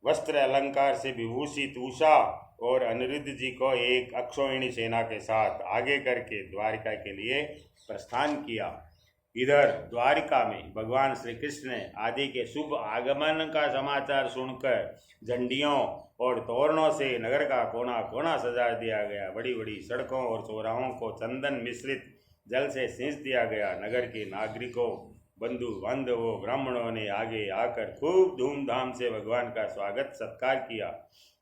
वस्त्र अलंकार से विभूषित उषा और अनिरुद्ध जी को एक अक्षौहिणी सेना के साथ आगे करके द्वारिका के लिए प्रस्थान किया। इधर द्वारिका में भगवान श्री कृष्ण आदि के शुभ आगमन का समाचार सुनकर झंडियों और तोरणों से नगर का कोना कोना सजा दिया गया। बड़ी बड़ी सड़कों और चौराहों को चंदन मिश्रित जल से सींच दिया गया। नगर के नागरिकों, बंधु बांधवों, ब्राह्मणों ने आगे आकर खूब धूमधाम से भगवान का स्वागत सत्कार किया।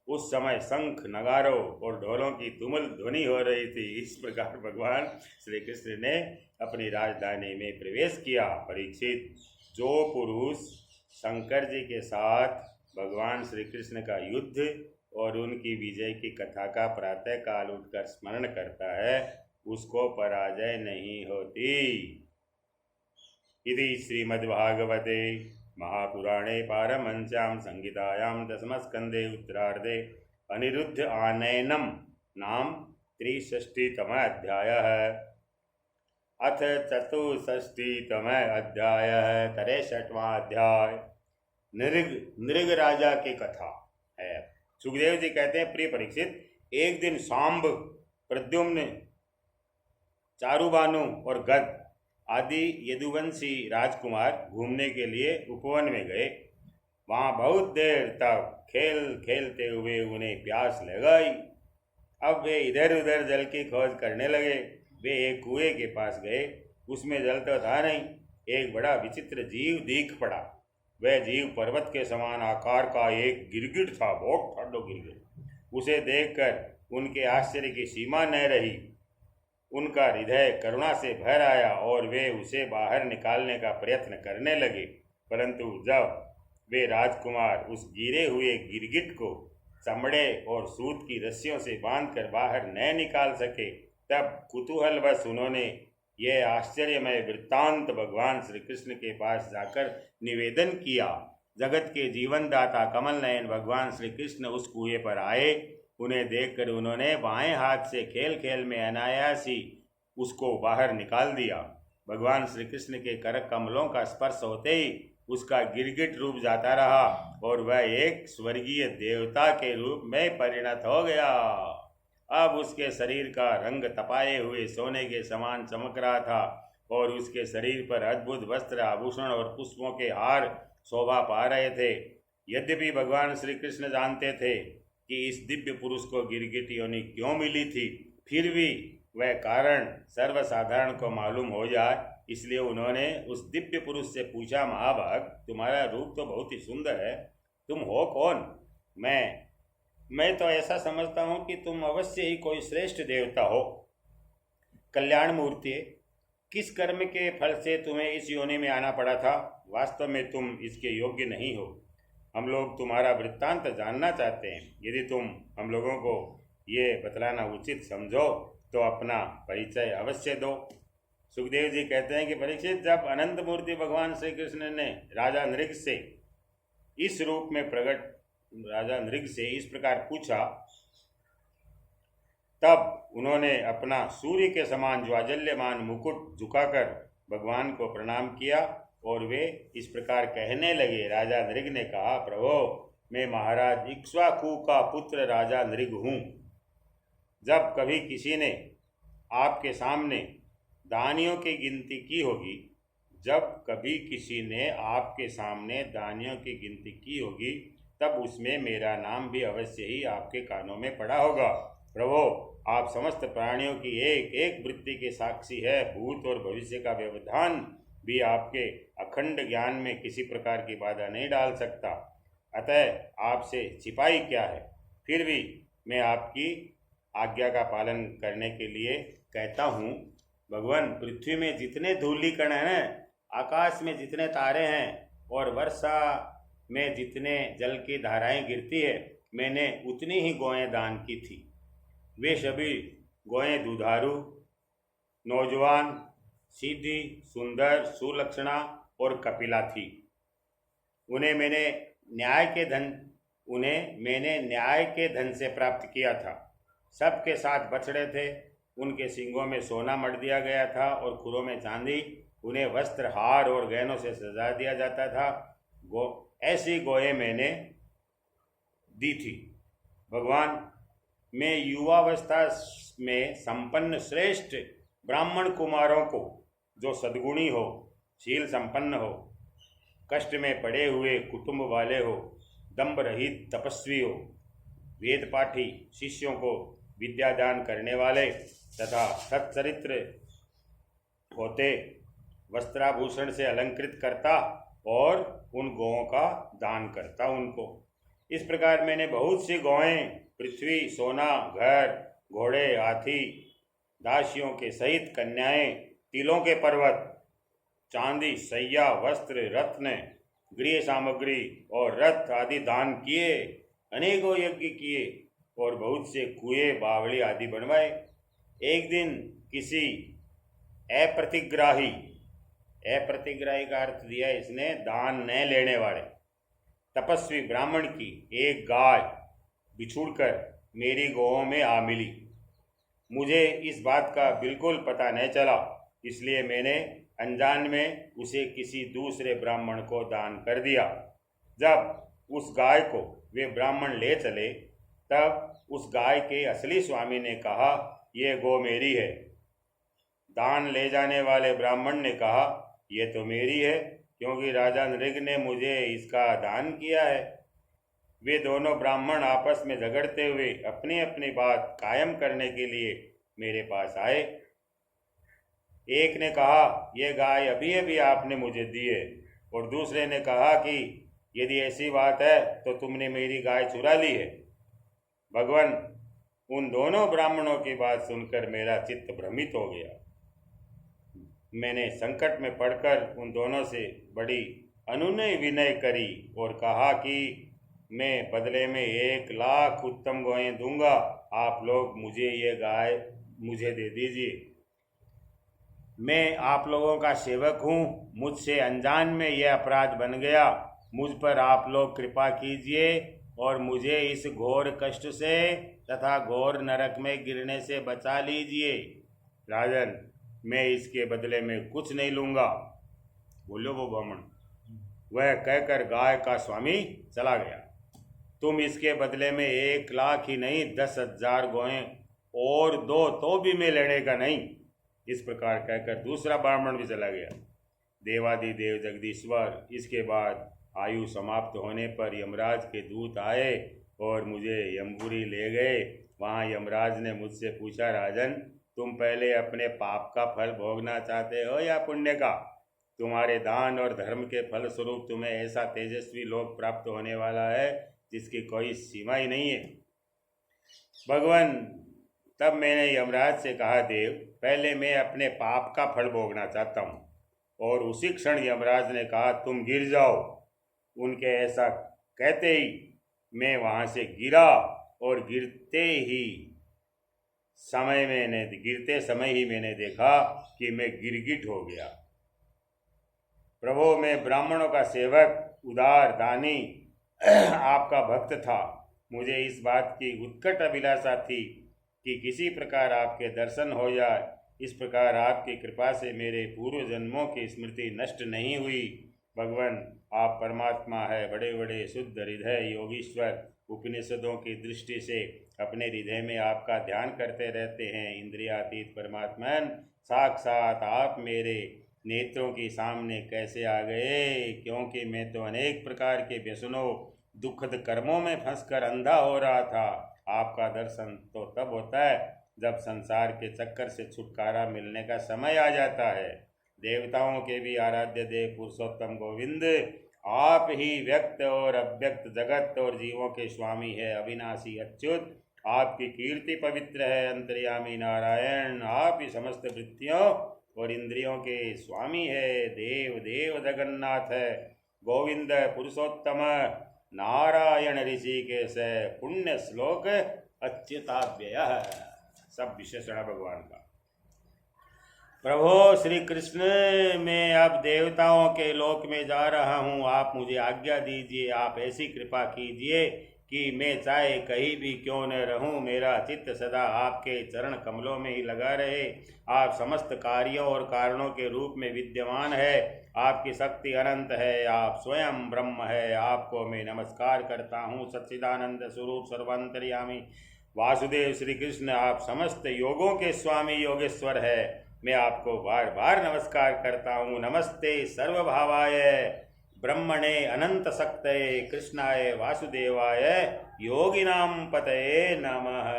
उस समय शंख, नगारों और ढोलों की तुमुल ध्वनि हो रही थी। इस प्रकार भगवान श्री कृष्ण ने अपनी राजधानी में प्रवेश किया। परीक्षित, जो पुरुष शंकर जी के साथ भगवान श्री कृष्ण का युद्ध और उनकी विजय की कथा का प्रातः काल उठकर स्मरण करता है, उसको पराजय नहीं होती। इति श्रीमद्भागवते महापुराणे पारमहंस्यां संहितायां दशमस्कन्धे उत्तरार्धे अनिरुद्ध आनयनम नाम 63तमः अध्यायः। अथ 64तमः अध्यायः 63वां अध्याय नृग राजा की कथा है। सुखदेव जी कहते हैं, प्रिय परीक्षित, एक दिन सांब, प्रद्युम्न, चारुबानु और गद आदि यदुवंशी राजकुमार घूमने के लिए उपवन में गए। वहाँ बहुत देर तक खेल खेलते हुए उन्हें प्यास लगाई। अब वे इधर उधर जल की खोज करने लगे। वे एक कुएं के पास गए, उसमें जल तो था नहीं। एक बड़ा विचित्र जीव दिख पड़ा। वह जीव पर्वत के समान आकार का एक गिरगिट था, बहुत ठंडो गिरगिट। उसे देखकर उनके आश्चर्य की सीमा न रही। उनका हृदय करुणा से भर आया और वे उसे बाहर निकालने का प्रयत्न करने लगे, परंतु जब वे राजकुमार उस गिरे हुए गिरगिट को चमड़े और सूत की रस्सियों से बांधकर बाहर न निकाल सके, तब कुतूहलवश उन्होंने यह आश्चर्यमय वृत्तांत भगवान श्री कृष्ण के पास जाकर निवेदन किया। जगत के जीवनदाता कमल नयन भगवान श्री कृष्ण उस कुएं पर आए। उन्हें देखकर उन्होंने बाएं हाथ से खेल खेल में अनायास ही उसको बाहर निकाल दिया। भगवान श्री कृष्ण के कर कमलों का स्पर्श होते ही उसका गिरगिट रूप जाता रहा और वह एक स्वर्गीय देवता के रूप में परिणत हो गया। अब उसके शरीर का रंग तपाए हुए सोने के समान चमक रहा था और उसके शरीर पर अद्भुत वस्त्र, आभूषण और पुष्पों के हार शोभा पा रहे थे। यद्यपि भगवान श्री कृष्ण जानते थे कि इस दिव्य पुरुष को गिरगिट योनि क्यों मिली थी, फिर भी वह कारण सर्वसाधारण को मालूम हो जाए, इसलिए उन्होंने उस दिव्य पुरुष से पूछा, महाभाग, तुम्हारा रूप तो बहुत ही सुंदर है, तुम हो कौन? मैं तो ऐसा समझता हूँ कि तुम अवश्य ही कोई श्रेष्ठ देवता हो। कल्याण मूर्ति, किस कर्म के फल से तुम्हें इस योनि में आना पड़ा था? वास्तव में तुम इसके योग्य नहीं हो। हम लोग तुम्हारा वृत्तांत जानना चाहते हैं। यदि तुम हम लोगों को ये बतलाना उचित समझो तो अपना परिचय अवश्य दो। सुखदेव जी कहते हैं कि परीक्षित, जब अनंत मूर्ति भगवान श्री कृष्ण ने राजा नृग से इस रूप में प्रकट राजा नृग से इस प्रकार पूछा, तब उन्होंने अपना सूर्य के समान ज्वाजल्यमान मुकुट झुकाकर भगवान को प्रणाम किया और वे इस प्रकार कहने लगे। राजा नृग ने कहा, प्रभो, मैं महाराज इक्ष्वाकु का पुत्र राजा नृग हूँ। जब कभी किसी ने आपके सामने दानियों की गिनती की होगी, तब उसमें मेरा नाम भी अवश्य ही आपके कानों में पड़ा होगा। प्रभो, आप समस्त प्राणियों की एक एक वृत्ति के साक्षी है। भूत और भविष्य का व्यवधान भी आपके अखंड ज्ञान में किसी प्रकार की बाधा नहीं डाल सकता। अतः आपसे छिपाई क्या है? फिर भी मैं आपकी आज्ञा का पालन करने के लिए कहता हूँ। भगवान, पृथ्वी में जितने धूलिकण हैं, आकाश में जितने तारे हैं और वर्षा में जितने जल की धाराएं गिरती है, मैंने उतनी ही गौएं दान की थी। वे सभी गौएं दुधारू, नौजवान, सीधी, सुंदर, सुलक्षणा और कपिला थी। उन्हें मैंने न्याय के धन से प्राप्त किया था। सबके साथ बछड़े थे, उनके सींगों में सोना मढ़ दिया गया था और खुरों में चांदी। उन्हें वस्त्र, हार और गहनों से सजा दिया जाता था। ऐसी गौएं मैंने दी थी। भगवान, मैं युवावस्था में संपन्न श्रेष्ठ ब्राह्मण कुमारों को, जो सद्गुणी हो, शील संपन्न हो, कष्ट में पड़े हुए कुटुंब वाले हो, दंभ रहित तपस्वी हो, वेद पाठी शिष्यों को विद्यादान करने वाले तथा सच्चरित्र होते, वस्त्राभूषण से अलंकृत करता और उन गौओं का दान करता उनको। इस प्रकार मैंने बहुत सी गौएं, पृथ्वी, सोना, घर, घोड़े, हाथी, दासियों के सहित कन्याएं, तिलों के पर्वत, चांदी, सैया, वस्त्र, रत्न, गृह सामग्री और रथ आदि दान किए। अनेकों यज्ञ किए और बहुत से कुएं, बावड़ी आदि बनवाए। एक दिन किसी अप्रतिग्राही का अर्थ दिया इसने दान न लेने वाले तपस्वी ब्राह्मण की एक गाय बिछुड़कर मेरी गौओं में आ मिली। मुझे इस बात का बिल्कुल पता नहीं चला, इसलिए मैंने अनजान में उसे किसी दूसरे ब्राह्मण को दान कर दिया। जब उस गाय को वे ब्राह्मण ले चले, तब उस गाय के असली स्वामी ने कहा, ये गौ मेरी है। दान ले जाने वाले ब्राह्मण ने कहा, ये तो मेरी है, क्योंकि राजा नृग ने मुझे इसका दान किया है। वे दोनों ब्राह्मण आपस में झगड़ते हुए अपनी अपनी बात कायम करने के लिए मेरे पास आए। एक ने कहा, ये गाय अभी अभी आपने मुझे दी है, और दूसरे ने कहा कि यदि ऐसी बात है तो तुमने मेरी गाय चुरा ली है। भगवान, उन दोनों ब्राह्मणों की बात सुनकर मेरा चित्त भ्रमित हो गया। मैंने संकट में पड़कर उन दोनों से बड़ी अनुनय विनय करी और कहा कि मैं बदले में 1,00,000 उत्तम गौएं दूंगा, आप लोग मुझे ये गाय मुझे दे दीजिए। मैं आप लोगों का सेवक हूँ, मुझसे अनजान में यह अपराध बन गया। मुझ पर आप लोग कृपा कीजिए और मुझे इस घोर कष्ट से तथा घोर नरक में गिरने से बचा लीजिए। राजन, मैं इसके बदले में कुछ नहीं लूँगा। बोलो वो ब्राह्मण। वह कहकर गाय का स्वामी चला गया। तुम इसके बदले में 1,00,000 ही नहीं, 10,000 गौएं और दो तो भी मैं लेने का नहीं। इस प्रकार कहकर दूसरा ब्राह्मण भी चला गया। देवादिदेव जगदीश्वर इसके बाद आयु समाप्त होने पर यमराज के दूत आए और मुझे यमपुरी ले गए। वहाँ यमराज ने मुझसे पूछा, राजन, तुम पहले अपने पाप का फल भोगना चाहते हो या पुण्य का? तुम्हारे दान और धर्म के फल स्वरूप तुम्हें ऐसा तेजस्वी लोक प्राप्त होने वाला है जिसकी कोई सीमा ही नहीं है। भगवान, तब मैंने यमराज से कहा, देव, पहले मैं अपने पाप का फल भोगना चाहता हूँ। और उसी क्षण यमराज ने कहा, तुम गिर जाओ। उनके ऐसा कहते ही मैं वहाँ से गिरा और गिरते समय ही मैंने देखा कि मैं गिरगिट हो गया। प्रभु, मैं ब्राह्मणों का सेवक, उदार दानी, आपका भक्त था। मुझे इस बात की उत्कट अभिलाषा थी कि किसी प्रकार आपके दर्शन हो जाए। इस प्रकार आपकी कृपा से मेरे पूर्व जन्मों की स्मृति नष्ट नहीं हुई। भगवान, आप परमात्मा है, बड़े बड़े शुद्ध हृदय योगीश्वर। उपनिषदों की दृष्टि से अपने हृदय में आपका ध्यान करते रहते हैं। इंद्रियातीत परमात्मन, साक्षात आप मेरे नेत्रों के सामने कैसे आ गए? क्योंकि मैं तो अनेक प्रकार के व्यसनों, दुखद कर्मों में फंसकर अंधा हो रहा था। आपका दर्शन तो तब होता है जब संसार के चक्कर से छुटकारा मिलने का समय आ जाता है। देवताओं के भी आराध्य देव पुरुषोत्तम गोविंद, आप ही व्यक्त और अव्यक्त जगत और जीवों के स्वामी है, अविनाशी अच्युत। आपकी कीर्ति पवित्र है, अंतर्यामी नारायण। आप ही समस्त वृत्तियों और इंद्रियों के स्वामी है, देव देव जगन्नाथ है, गोविंद पुरुषोत्तम, नारायण ऋषिकेश, पुण्य श्लोक अच्युताव्यय। सब विशेषण भगवान का। प्रभु श्री कृष्ण, मैं अब देवताओं के लोक में जा रहा हूँ। आप मुझे आज्ञा दीजिए। आप ऐसी कृपा कीजिए कि मैं चाहे कहीं भी क्यों न रहूं, मेरा चित्त सदा आपके चरण कमलों में ही लगा रहे। आप समस्त कार्यों और कारणों के रूप में विद्यमान है। आपकी शक्ति अनंत है। आप स्वयं ब्रह्म है। आपको मैं नमस्कार करता हूँ। सच्चिदानंद स्वरूप सर्वांतर्यामी वासुदेव श्री कृष्ण, आप समस्त योगों के स्वामी योगेश्वर है। मैं आपको बार बार नमस्कार करता हूँ। नमस्ते सर्वभावाय ब्रह्मणे अनंत शक्तये कृष्णाय वासुदेवाय योगिनाम पतये नमः।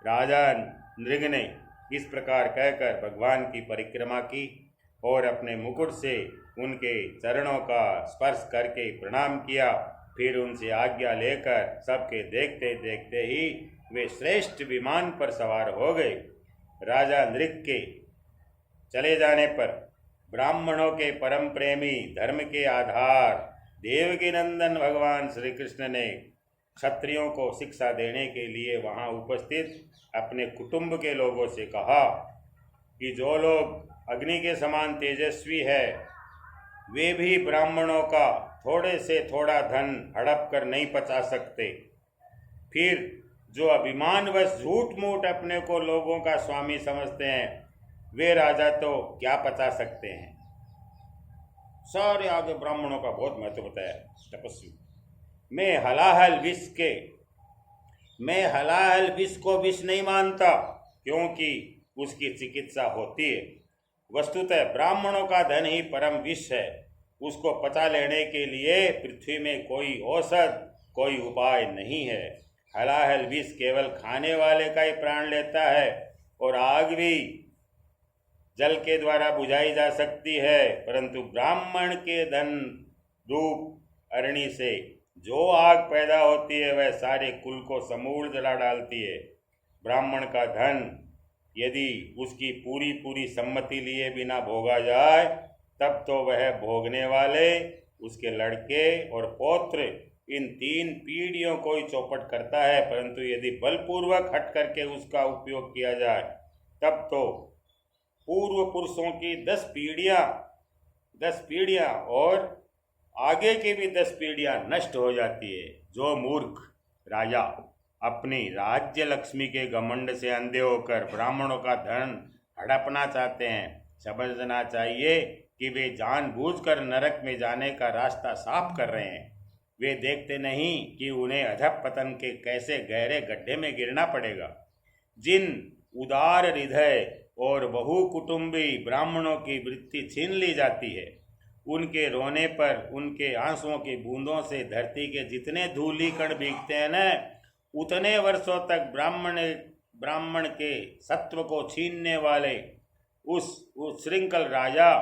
राजा नृग ने इस प्रकार कहकर भगवान की परिक्रमा की और अपने मुकुट से उनके चरणों का स्पर्श करके प्रणाम किया। फिर उनसे आज्ञा लेकर सबके देखते देखते ही वे श्रेष्ठ विमान पर सवार हो गए। राजा नृग के चले जाने पर ब्राह्मणों के परम प्रेमी, धर्म के आधार देवकी नंदन भगवान श्री कृष्ण ने क्षत्रियों को शिक्षा देने के लिए वहां उपस्थित अपने कुटुंब के लोगों से कहा कि जो लोग अग्नि के समान तेजस्वी है, वे भी ब्राह्मणों का थोड़े से थोड़ा धन हड़प कर नहीं पचा सकते। फिर जो अभिमानवश झूठ मूठ अपने को लोगों का स्वामी समझते हैं, वे राजा तो क्या पचा सकते हैं। सारे आगे ब्राह्मणों का बहुत महत्व बताया। तपस्वी, मैं हलाहल विष को विष नहीं मानता, क्योंकि उसकी चिकित्सा होती है। वस्तुतः ब्राह्मणों का धन ही परम विष है। उसको पचा लेने के लिए पृथ्वी में कोई औषध, कोई उपाय नहीं है। हलाहल विष केवल खाने वाले का ही प्राण लेता है, और आग भी जल के द्वारा बुझाई जा सकती है, परंतु ब्राह्मण के धन रूप अग्नि से जो आग पैदा होती है, वह सारे कुल को समूल जला डालती है। ब्राह्मण का धन यदि उसकी पूरी पूरी सम्मति लिए बिना भोगा जाए, तब तो वह भोगने वाले, उसके लड़के और पौत्र, इन 3 पीढ़ियों को ही चौपट करता है। परंतु यदि बलपूर्वक हट करके उसका उपयोग किया जाए, तब तो पूर्व पुरुषों की 10 पीढ़ियाँ और आगे की भी 10 पीढ़ियाँ नष्ट हो जाती है। जो मूर्ख राजा अपनी राज्य लक्ष्मी के घमंड से अंधे होकर ब्राह्मणों का धन हड़पना चाहते हैं, समझना चाहिए कि वे जानबूझकर नरक में जाने का रास्ता साफ कर रहे हैं। वे देखते नहीं कि उन्हें अधःपतन के कैसे गहरे गड्ढे में गिरना पड़ेगा। जिन उदार हृदय और बहुकुटुंबी ब्राह्मणों की वृत्ति छीन ली जाती है, उनके रोने पर उनके आंसुओं की बूंदों से धरती के जितने धूली कण भीगते हैं न, उतने वर्षों तक ब्राह्मण के सत्व को छीनने वाले उस श्रृंखल राजा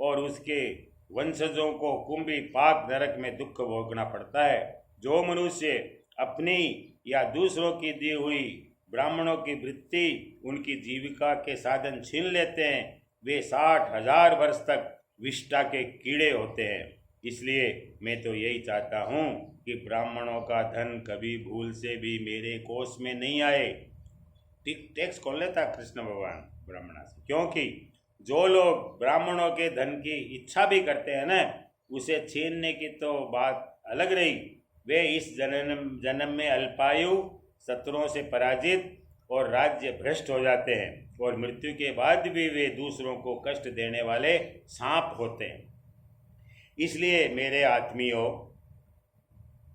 और उसके वंशजों को कुंभी पाक नरक में दुख भोगना पड़ता है। जो मनुष्य अपनी या दूसरों की दी हुई ब्राह्मणों की वृत्ति उनकी जीविका के साधन छीन लेते हैं, वे 60,000 वर्ष तक विष्ठा के कीड़े होते हैं। इसलिए मैं तो यही चाहता हूँ कि ब्राह्मणों का धन कभी भूल से भी मेरे कोष में नहीं आए। टैक्स खोल लेता कृष्ण भगवान ब्राह्मणा से, क्योंकि जो लोग ब्राह्मणों के धन की इच्छा भी करते हैं न, उसे छीनने की तो बात अलग रही, वे इस जन्म में अल्पायु, शत्रुओं से पराजित और राज्य भ्रष्ट हो जाते हैं, और मृत्यु के बाद भी वे दूसरों को कष्ट देने वाले सांप होते हैं। इसलिए मेरे आत्मियों,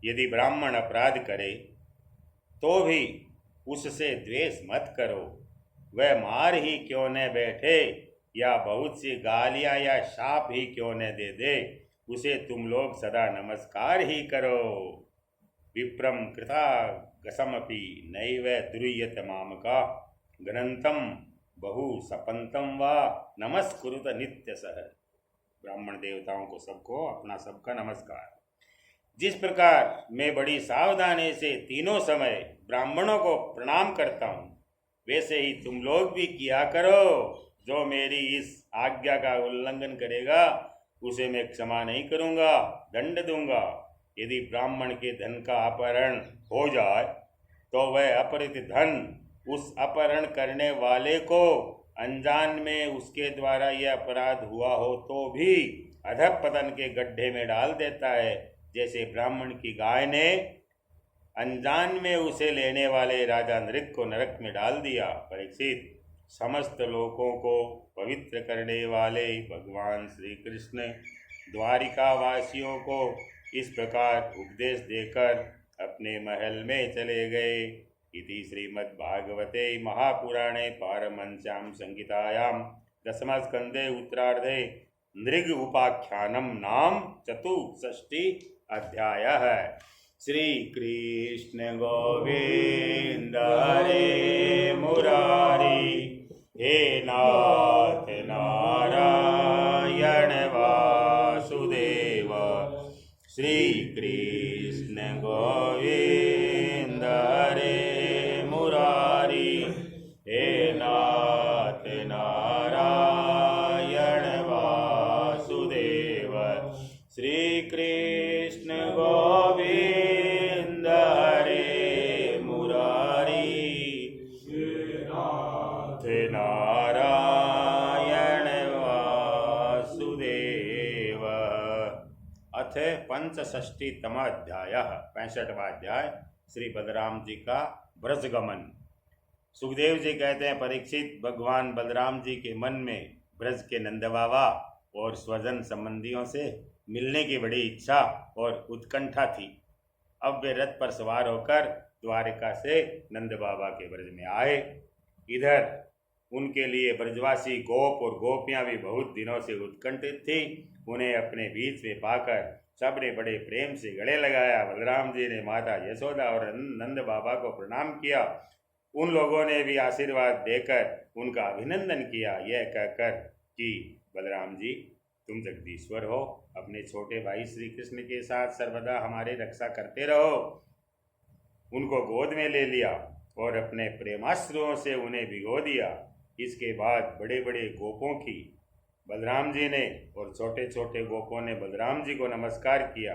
यदि ब्राह्मण अपराध करे तो भी उससे द्वेष मत करो। वह मार ही क्यों न बैठे या बहुत सी गालियां या शाप ही क्यों न दे दे, उसे तुम लोग सदा नमस्कार ही करो। विप्रम कृता गसमपि नैव दुर्यत मामका ग्रंथम बहु सपंतम वा नमस्कुरुत नित्य सह। ब्राह्मण देवताओं को सबको अपना सबका नमस्कार। जिस प्रकार मैं बड़ी सावधानी से तीनों समय ब्राह्मणों को प्रणाम करता हूँ, वैसे ही तुम लोग भी किया करो। जो मेरी इस आज्ञा का उल्लंघन करेगा उसे मैं क्षमा नहीं करूँगा, दंड दूंगा। यदि ब्राह्मण के धन का अपहरण हो जाए तो वह अपहृत धन उस अपहरण करने वाले को अनजान में उसके द्वारा यह अपराध हुआ हो तो भी अधःपतन के गड्ढे में डाल देता है, जैसे ब्राह्मण की गाय ने अनजान में उसे लेने वाले राजा नृग को नरक में डाल दिया। परीक्षित, समस्त लोकों को पवित्र करने वाले भगवान श्री कृष्ण द्वारिका वासियों को इस प्रकार उपदेश देकर अपने महल में चले गए। इति श्रीमद्भागवते महापुराणे पारमहंस्यां संहितायां दशमस्कन्धे उत्तरार्धे नृग उपाख्यानम नाम 64 अध्यायः। श्री कृष्ण गोविंद हरे मुरारी, हे नाथ नारायण वासुदेव। श्री कृष्ण गोविंद हरे मुरारी, हे नाथ नारायण वासुदेव। श्री कृष्ण गोविंद हरे मुरारी, नाथ नारायण वासुदेव। अथ पंचषष्टितम अध्याय, 65वां अध्याय, श्री बलराम जी का ब्रजगमन। सुखदेव जी कहते हैं, परीक्षित, भगवान बलराम जी के मन में ब्रज के नंद बाबा और स्वजन संबंधियों से मिलने की बड़ी इच्छा और उत्कंठा थी। अब वे रथ पर सवार होकर द्वारिका से नंद बाबा के ब्रज में आए। इधर उनके लिए ब्रजवासी गोप और गोपियां भी बहुत दिनों से उत्कंठित थी। उन्हें अपने बीच में पाकर सबने बड़े प्रेम से गले लगाया। बलराम जी ने माता यशोदा और नंद बाबा को प्रणाम किया। उन लोगों ने भी आशीर्वाद देकर उनका अभिनंदन किया, यह कहकर कि बलराम जी, तुम जगदीश्वर हो, अपने छोटे भाई श्री कृष्ण के साथ सर्वदा हमारे रक्षा करते रहो। उनको गोद में ले लिया और अपने प्रेमाश्रुओं से उन्हें भिगो दिया। इसके बाद बड़े बड़े गोपों की बलराम जी ने और छोटे छोटे गोपों ने बलराम जी को नमस्कार किया।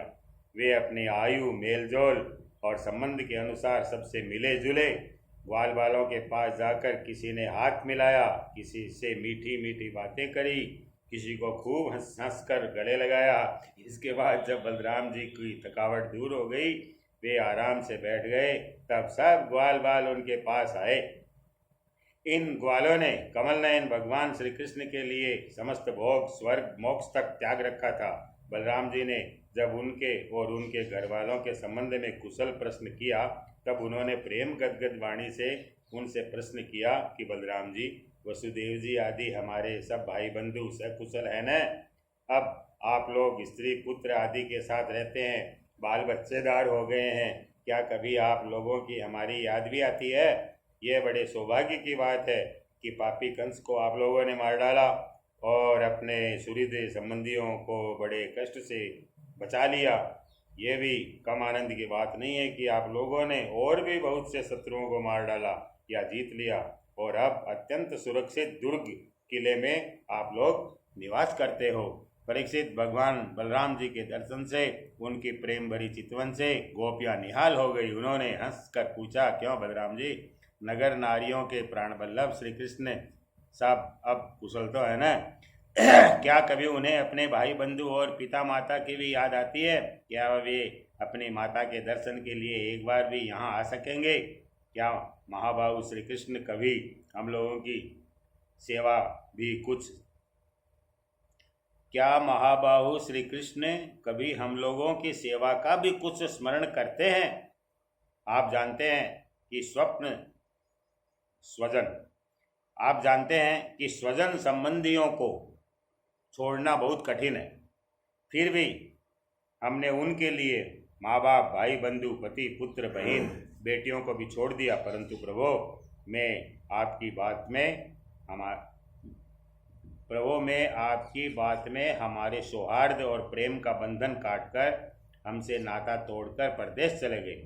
वे अपने आयु, मेलजोल और संबंध के अनुसार सबसे मिले जुले। ग्वाल बालों के पास जाकर किसी ने हाथ मिलाया, किसी से मीठी मीठी बातें करी, किसी को खूब हंस कर गले लगाया। इसके बाद जब बलराम जी की थकावट दूर हो गई, वे आराम से बैठ गए। तब सब ग्वाल बाल उनके पास आए। इन ग्वालों ने कमल नयन भगवान श्री कृष्ण के लिए समस्त भोग, स्वर्ग, मोक्ष तक त्याग रखा था। बलराम जी ने जब उनके और उनके घर वालों के संबंध में कुशल प्रश्न किया, तब उन्होंने प्रेम गदगद वाणी से उनसे प्रश्न किया कि बलराम जी, वसुदेव जी आदि हमारे सब भाई बंधु सकुशल है न? अब आप लोग स्त्री पुत्र आदि के साथ रहते हैं, बाल बच्चेदार हो गए हैं, क्या कभी आप लोगों की हमारी याद भी आती है? यह बड़े सौभाग्य की बात है कि पापी कंस को आप लोगों ने मार डाला और अपने सूर्यदेव संबंधियों को बड़े कष्ट से बचा लिया। यह भी कम आनंद की बात नहीं है कि आप लोगों ने और भी बहुत से शत्रुओं को मार डाला या जीत लिया और अब अत्यंत सुरक्षित दुर्ग किले में आप लोग निवास करते हो। परीक्षित, भगवान बलराम जी के दर्शन से, उनकी प्रेम भरी चितवन से गोपियां निहाल हो गई। उन्होंने हंसकर पूछा, क्यों बलराम जी, नगर नारियों के प्राण वल्लभ श्री कृष्ण साहब अब कुशल तो है ना? क्या कभी उन्हें अपने भाई बंधु और पिता माता की भी याद आती है? क्या वे अपनी माता के दर्शन के लिए एक बार भी यहाँ आ सकेंगे? क्या महाबाहु श्री कृष्ण कभी हम लोगों की सेवा भी कुछ क्या महाबाहु श्री कृष्ण कभी हम लोगों की सेवा का भी कुछ स्मरण करते हैं? आप जानते हैं कि स्वजन संबंधियों को छोड़ना बहुत कठिन है। फिर भी हमने उनके लिए माँ बाप, भाई बंधु, पति, पुत्र, बहन, बेटियों को भी छोड़ दिया, परंतु प्रभु मैं आपकी बात में हमारे सौहार्द और प्रेम का बंधन काटकर हमसे नाता तोड़कर परदेश चले गए।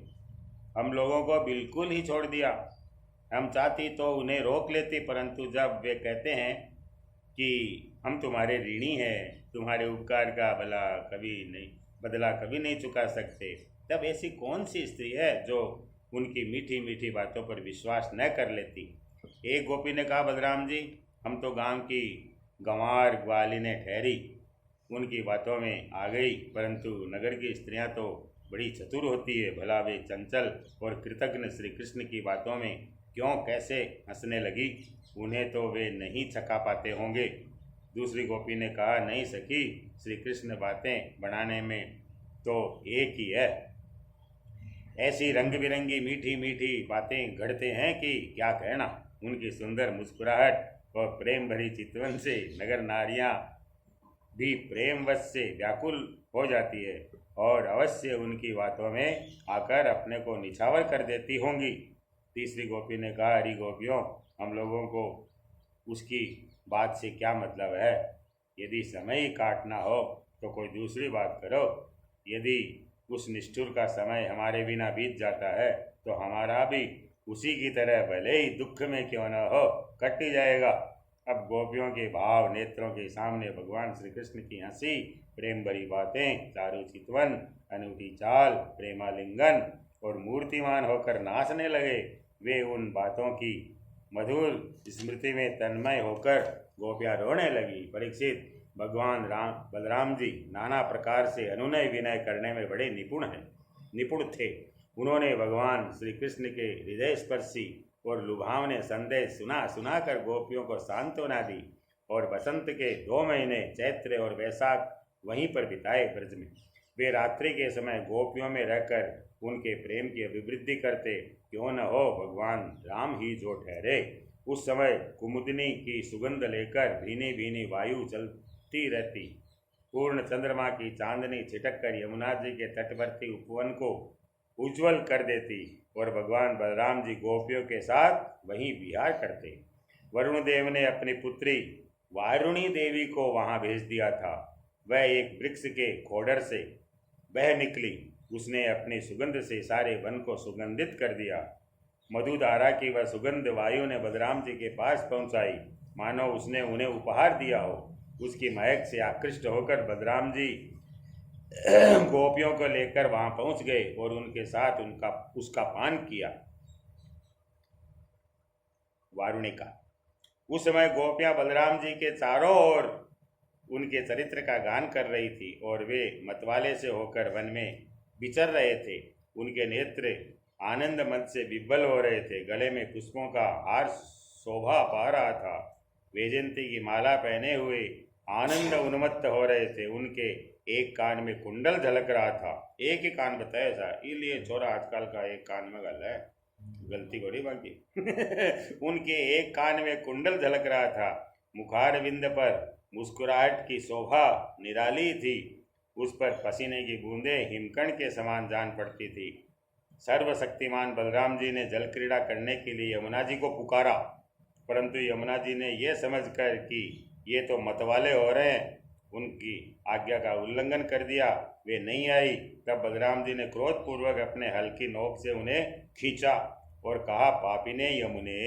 हम लोगों को बिल्कुल ही छोड़ दिया। हम चाहती तो उन्हें रोक लेती, परंतु जब वे कहते हैं कि हम तुम्हारे ऋणी हैं, तुम्हारे उपकार का बदला कभी नहीं चुका सकते, तब ऐसी कौन सी स्त्री है जो उनकी मीठी मीठी बातों पर विश्वास न कर लेती? एक गोपी ने कहा, बलराम जी, हम तो गांव की गंवार ग्वालिनें ठहरी, उनकी बातों में आ गई, परंतु नगर की स्त्रियां तो बड़ी चतुर होती है। भला वे चंचल और कृतज्ञ श्री कृष्ण की बातों में क्यों कैसे हंसने लगी? उन्हें तो वे नहीं छका पाते होंगे। दूसरी गोपी ने कहा, नहीं सखी, श्री कृष्ण बातें बनाने में तो एक ही है। ऐसी रंग बिरंगी मीठी मीठी बातें घड़ते हैं कि क्या कहना। उनकी सुंदर मुस्कुराहट और प्रेम भरी चितवन से नगर नारियां भी प्रेमवश से व्याकुल हो जाती है और अवश्य उनकी बातों में आकर अपने को निछावर कर देती होंगी। तीसरी गोपी ने कहा, अरे गोपियों, हम लोगों को उसकी बात से क्या मतलब है? यदि समय ही काटना हो तो कोई दूसरी बात करो। यदि उस निष्ठुर का समय हमारे बिना बीत जाता है तो हमारा भी उसी की तरह भले ही दुख में क्यों न हो कट ही जाएगा। अब गोपियों के भाव नेत्रों के सामने भगवान श्री कृष्ण की हंसी, प्रेम भरी बातें, चारु चितवन, अनूठी चाल, प्रेमालिंगन और मूर्तिमान होकर नाचने लगे। वे उन बातों की मधुर स्मृति में तन्मय होकर गोपियाँ रोने लगी। परीक्षित, भगवान बलराम जी नाना प्रकार से अनुनय विनय करने में बड़े निपुण थे। उन्होंने भगवान श्री कृष्ण के हृदय स्पर्शी और लुभावने संदेश सुना कर गोपियों को सांत्वना दी और बसंत के 2 महीने चैत्र और वैशाख वहीं पर बिताए ब्रज में। वे रात्रि के समय गोपियों में रहकर उनके प्रेम की अभिवृद्धि करते। क्यों न हो भगवान राम ही जो ठहरे। उस समय कुमुदिनी की सुगंध लेकर भीनी भीनी वायु चलती रहती। पूर्ण चंद्रमा की चांदनी छिटक कर यमुना जी के तटवर्ती उपवन को उज्जवल कर देती और भगवान बलराम जी गोपियों के साथ वहीं विहार करते। वरुण देव ने अपनी पुत्री वारुणी देवी को वहां भेज दिया था। वह एक वृक्ष के खोडर से बह निकली। उसने अपनी सुगंध से सारे वन को सुगंधित कर दिया। मधुधारा की वह सुगंध वायु ने बलराम जी के पास पहुंचाई, मानो उसने उन्हें उपहार दिया हो। उसकी महक से आकृष्ट होकर बलराम जी गोपियों को लेकर वहां पहुंच गए और उनके साथ उसका पान किया। वारुणिका। उस समय गोपियां बलराम जी के चारों ओर उनके चरित्र का गान कर रही थी और वे मतवाले से होकर वन में विचर रहे थे। उनके नेत्र आनंद मत से विह्वल हो रहे थे। गले में पुष्पों का हार शोभा पा रहा था। वैजयंती की माला पहने हुए आनंद उन्मत्त हो रहे थे। उनके एक कान में कुंडल झलक रहा था। एक ही कान बताया था, इसलिए छोरा आजकल का एक कान में गल है, गलती बड़ी बाकी उनके एक कान में कुंडल झलक रहा था। मुस्कुराहट की शोभा निराली थी। उस पर पसीने की बूंदें हिमकण के समान जान पड़ती थी। सर्वशक्तिमान बलराम जी ने जल क्रीड़ा करने के लिए यमुना जी को पुकारा, परंतु यमुना जी ने यह समझकर कि ये तो मतवाले हो रहे हैं, उनकी आज्ञा का उल्लंघन कर दिया। वे नहीं आई। तब बलराम जी ने क्रोधपूर्वक अपने हल की नोक से उन्हें खींचा और कहा, पापिने यमुने,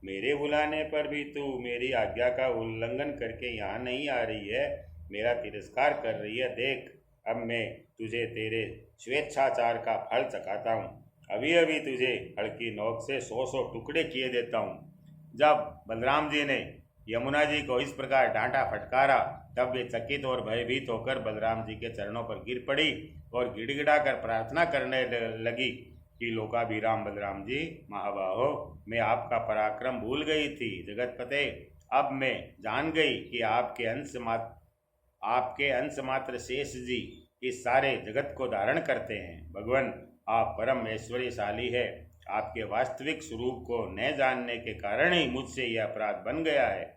मेरे बुलाने पर भी तू मेरी आज्ञा का उल्लंघन करके यहाँ नहीं आ रही है, मेरा तिरस्कार कर रही है। देख, अब मैं तुझे तेरे स्वेच्छाचार का फल चखाता हूँ। अभी अभी तुझे हल की नोक से 100 टुकड़े किए देता हूँ। जब बलराम जी ने यमुना जी को इस प्रकार डांटा फटकारा, तब वे चकित और भयभीत होकर बलराम जी के चरणों पर गिर पड़ी और गिड़गिड़ा कर प्रार्थना करने लगी कि लोकाभिराम बलराम जी, महाबाहो, मैं आपका पराक्रम भूल गई थी। जगतपते, अब मैं जान गई कि आपके अंश मात्र शेष जी इस सारे जगत को धारण करते हैं। भगवान, आप परम ऐश्वर्यशाली है। आपके वास्तविक स्वरूप को न जानने के कारण ही मुझसे यह अपराध बन गया है।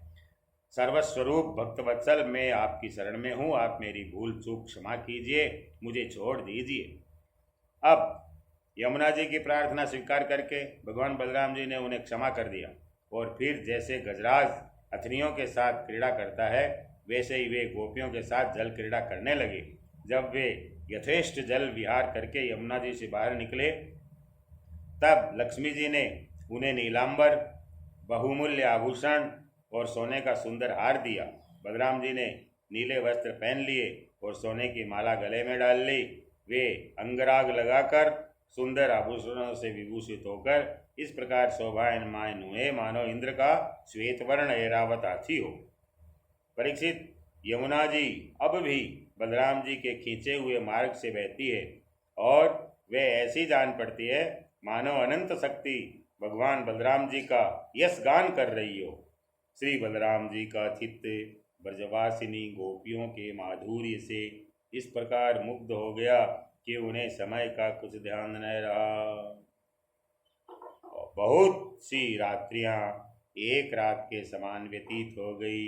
सर्वस्वरूप भक्तवत्सल, मैं आपकी शरण में हूँ। आप मेरी भूल चूक क्षमा कीजिए, मुझे छोड़ दीजिए। अब यमुना जी की प्रार्थना स्वीकार करके भगवान बलराम जी ने उन्हें क्षमा कर दिया और फिर जैसे गजराज अथनियों के साथ क्रीड़ा करता है, वैसे ही वे गोपियों के साथ जल क्रीड़ा करने लगे। जब वे यथेष्ट जल विहार करके यमुना जी से बाहर निकले, तब लक्ष्मी जी ने उन्हें नीलांबर, बहुमूल्य आभूषण और सोने का सुंदर हार दिया। बलराम जी ने नीले वस्त्र पहन लिए और सोने की माला गले में डाल ली। वे अंगराग लगाकर सुंदर आभूषणों से विभूषित होकर इस प्रकार शोभायमान हुए मानो इंद्र का श्वेतवर्ण ऐरावत हाथी हो। परीक्षित, यमुना जी अब भी बलराम जी के खींचे हुए मार्ग से बहती है और वे ऐसी जान पड़ती है मानो अनंत शक्ति भगवान बलराम जी का यश गान कर रही हो। श्री बलराम जी का चित्त ब्रजवासिनी गोपियों के माधुर्य से इस प्रकार मुग्ध हो गया कि उन्हें समय का कुछ ध्यान न रहा। बहुत सी रात्रियां एक रात के समान व्यतीत हो गई।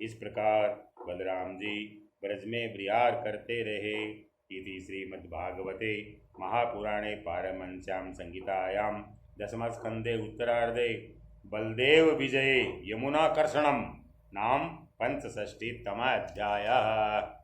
इस प्रकार बलराम जी ब्रज में विहार करते रहे। इति श्रीमद्भागवते महापुराणे पारमहंस्यां संहितायां दशमस्कन्धे उत्तरार्धे बलदेव विजये यमुनाकर्षणं नाम 65तमः अध्यायः।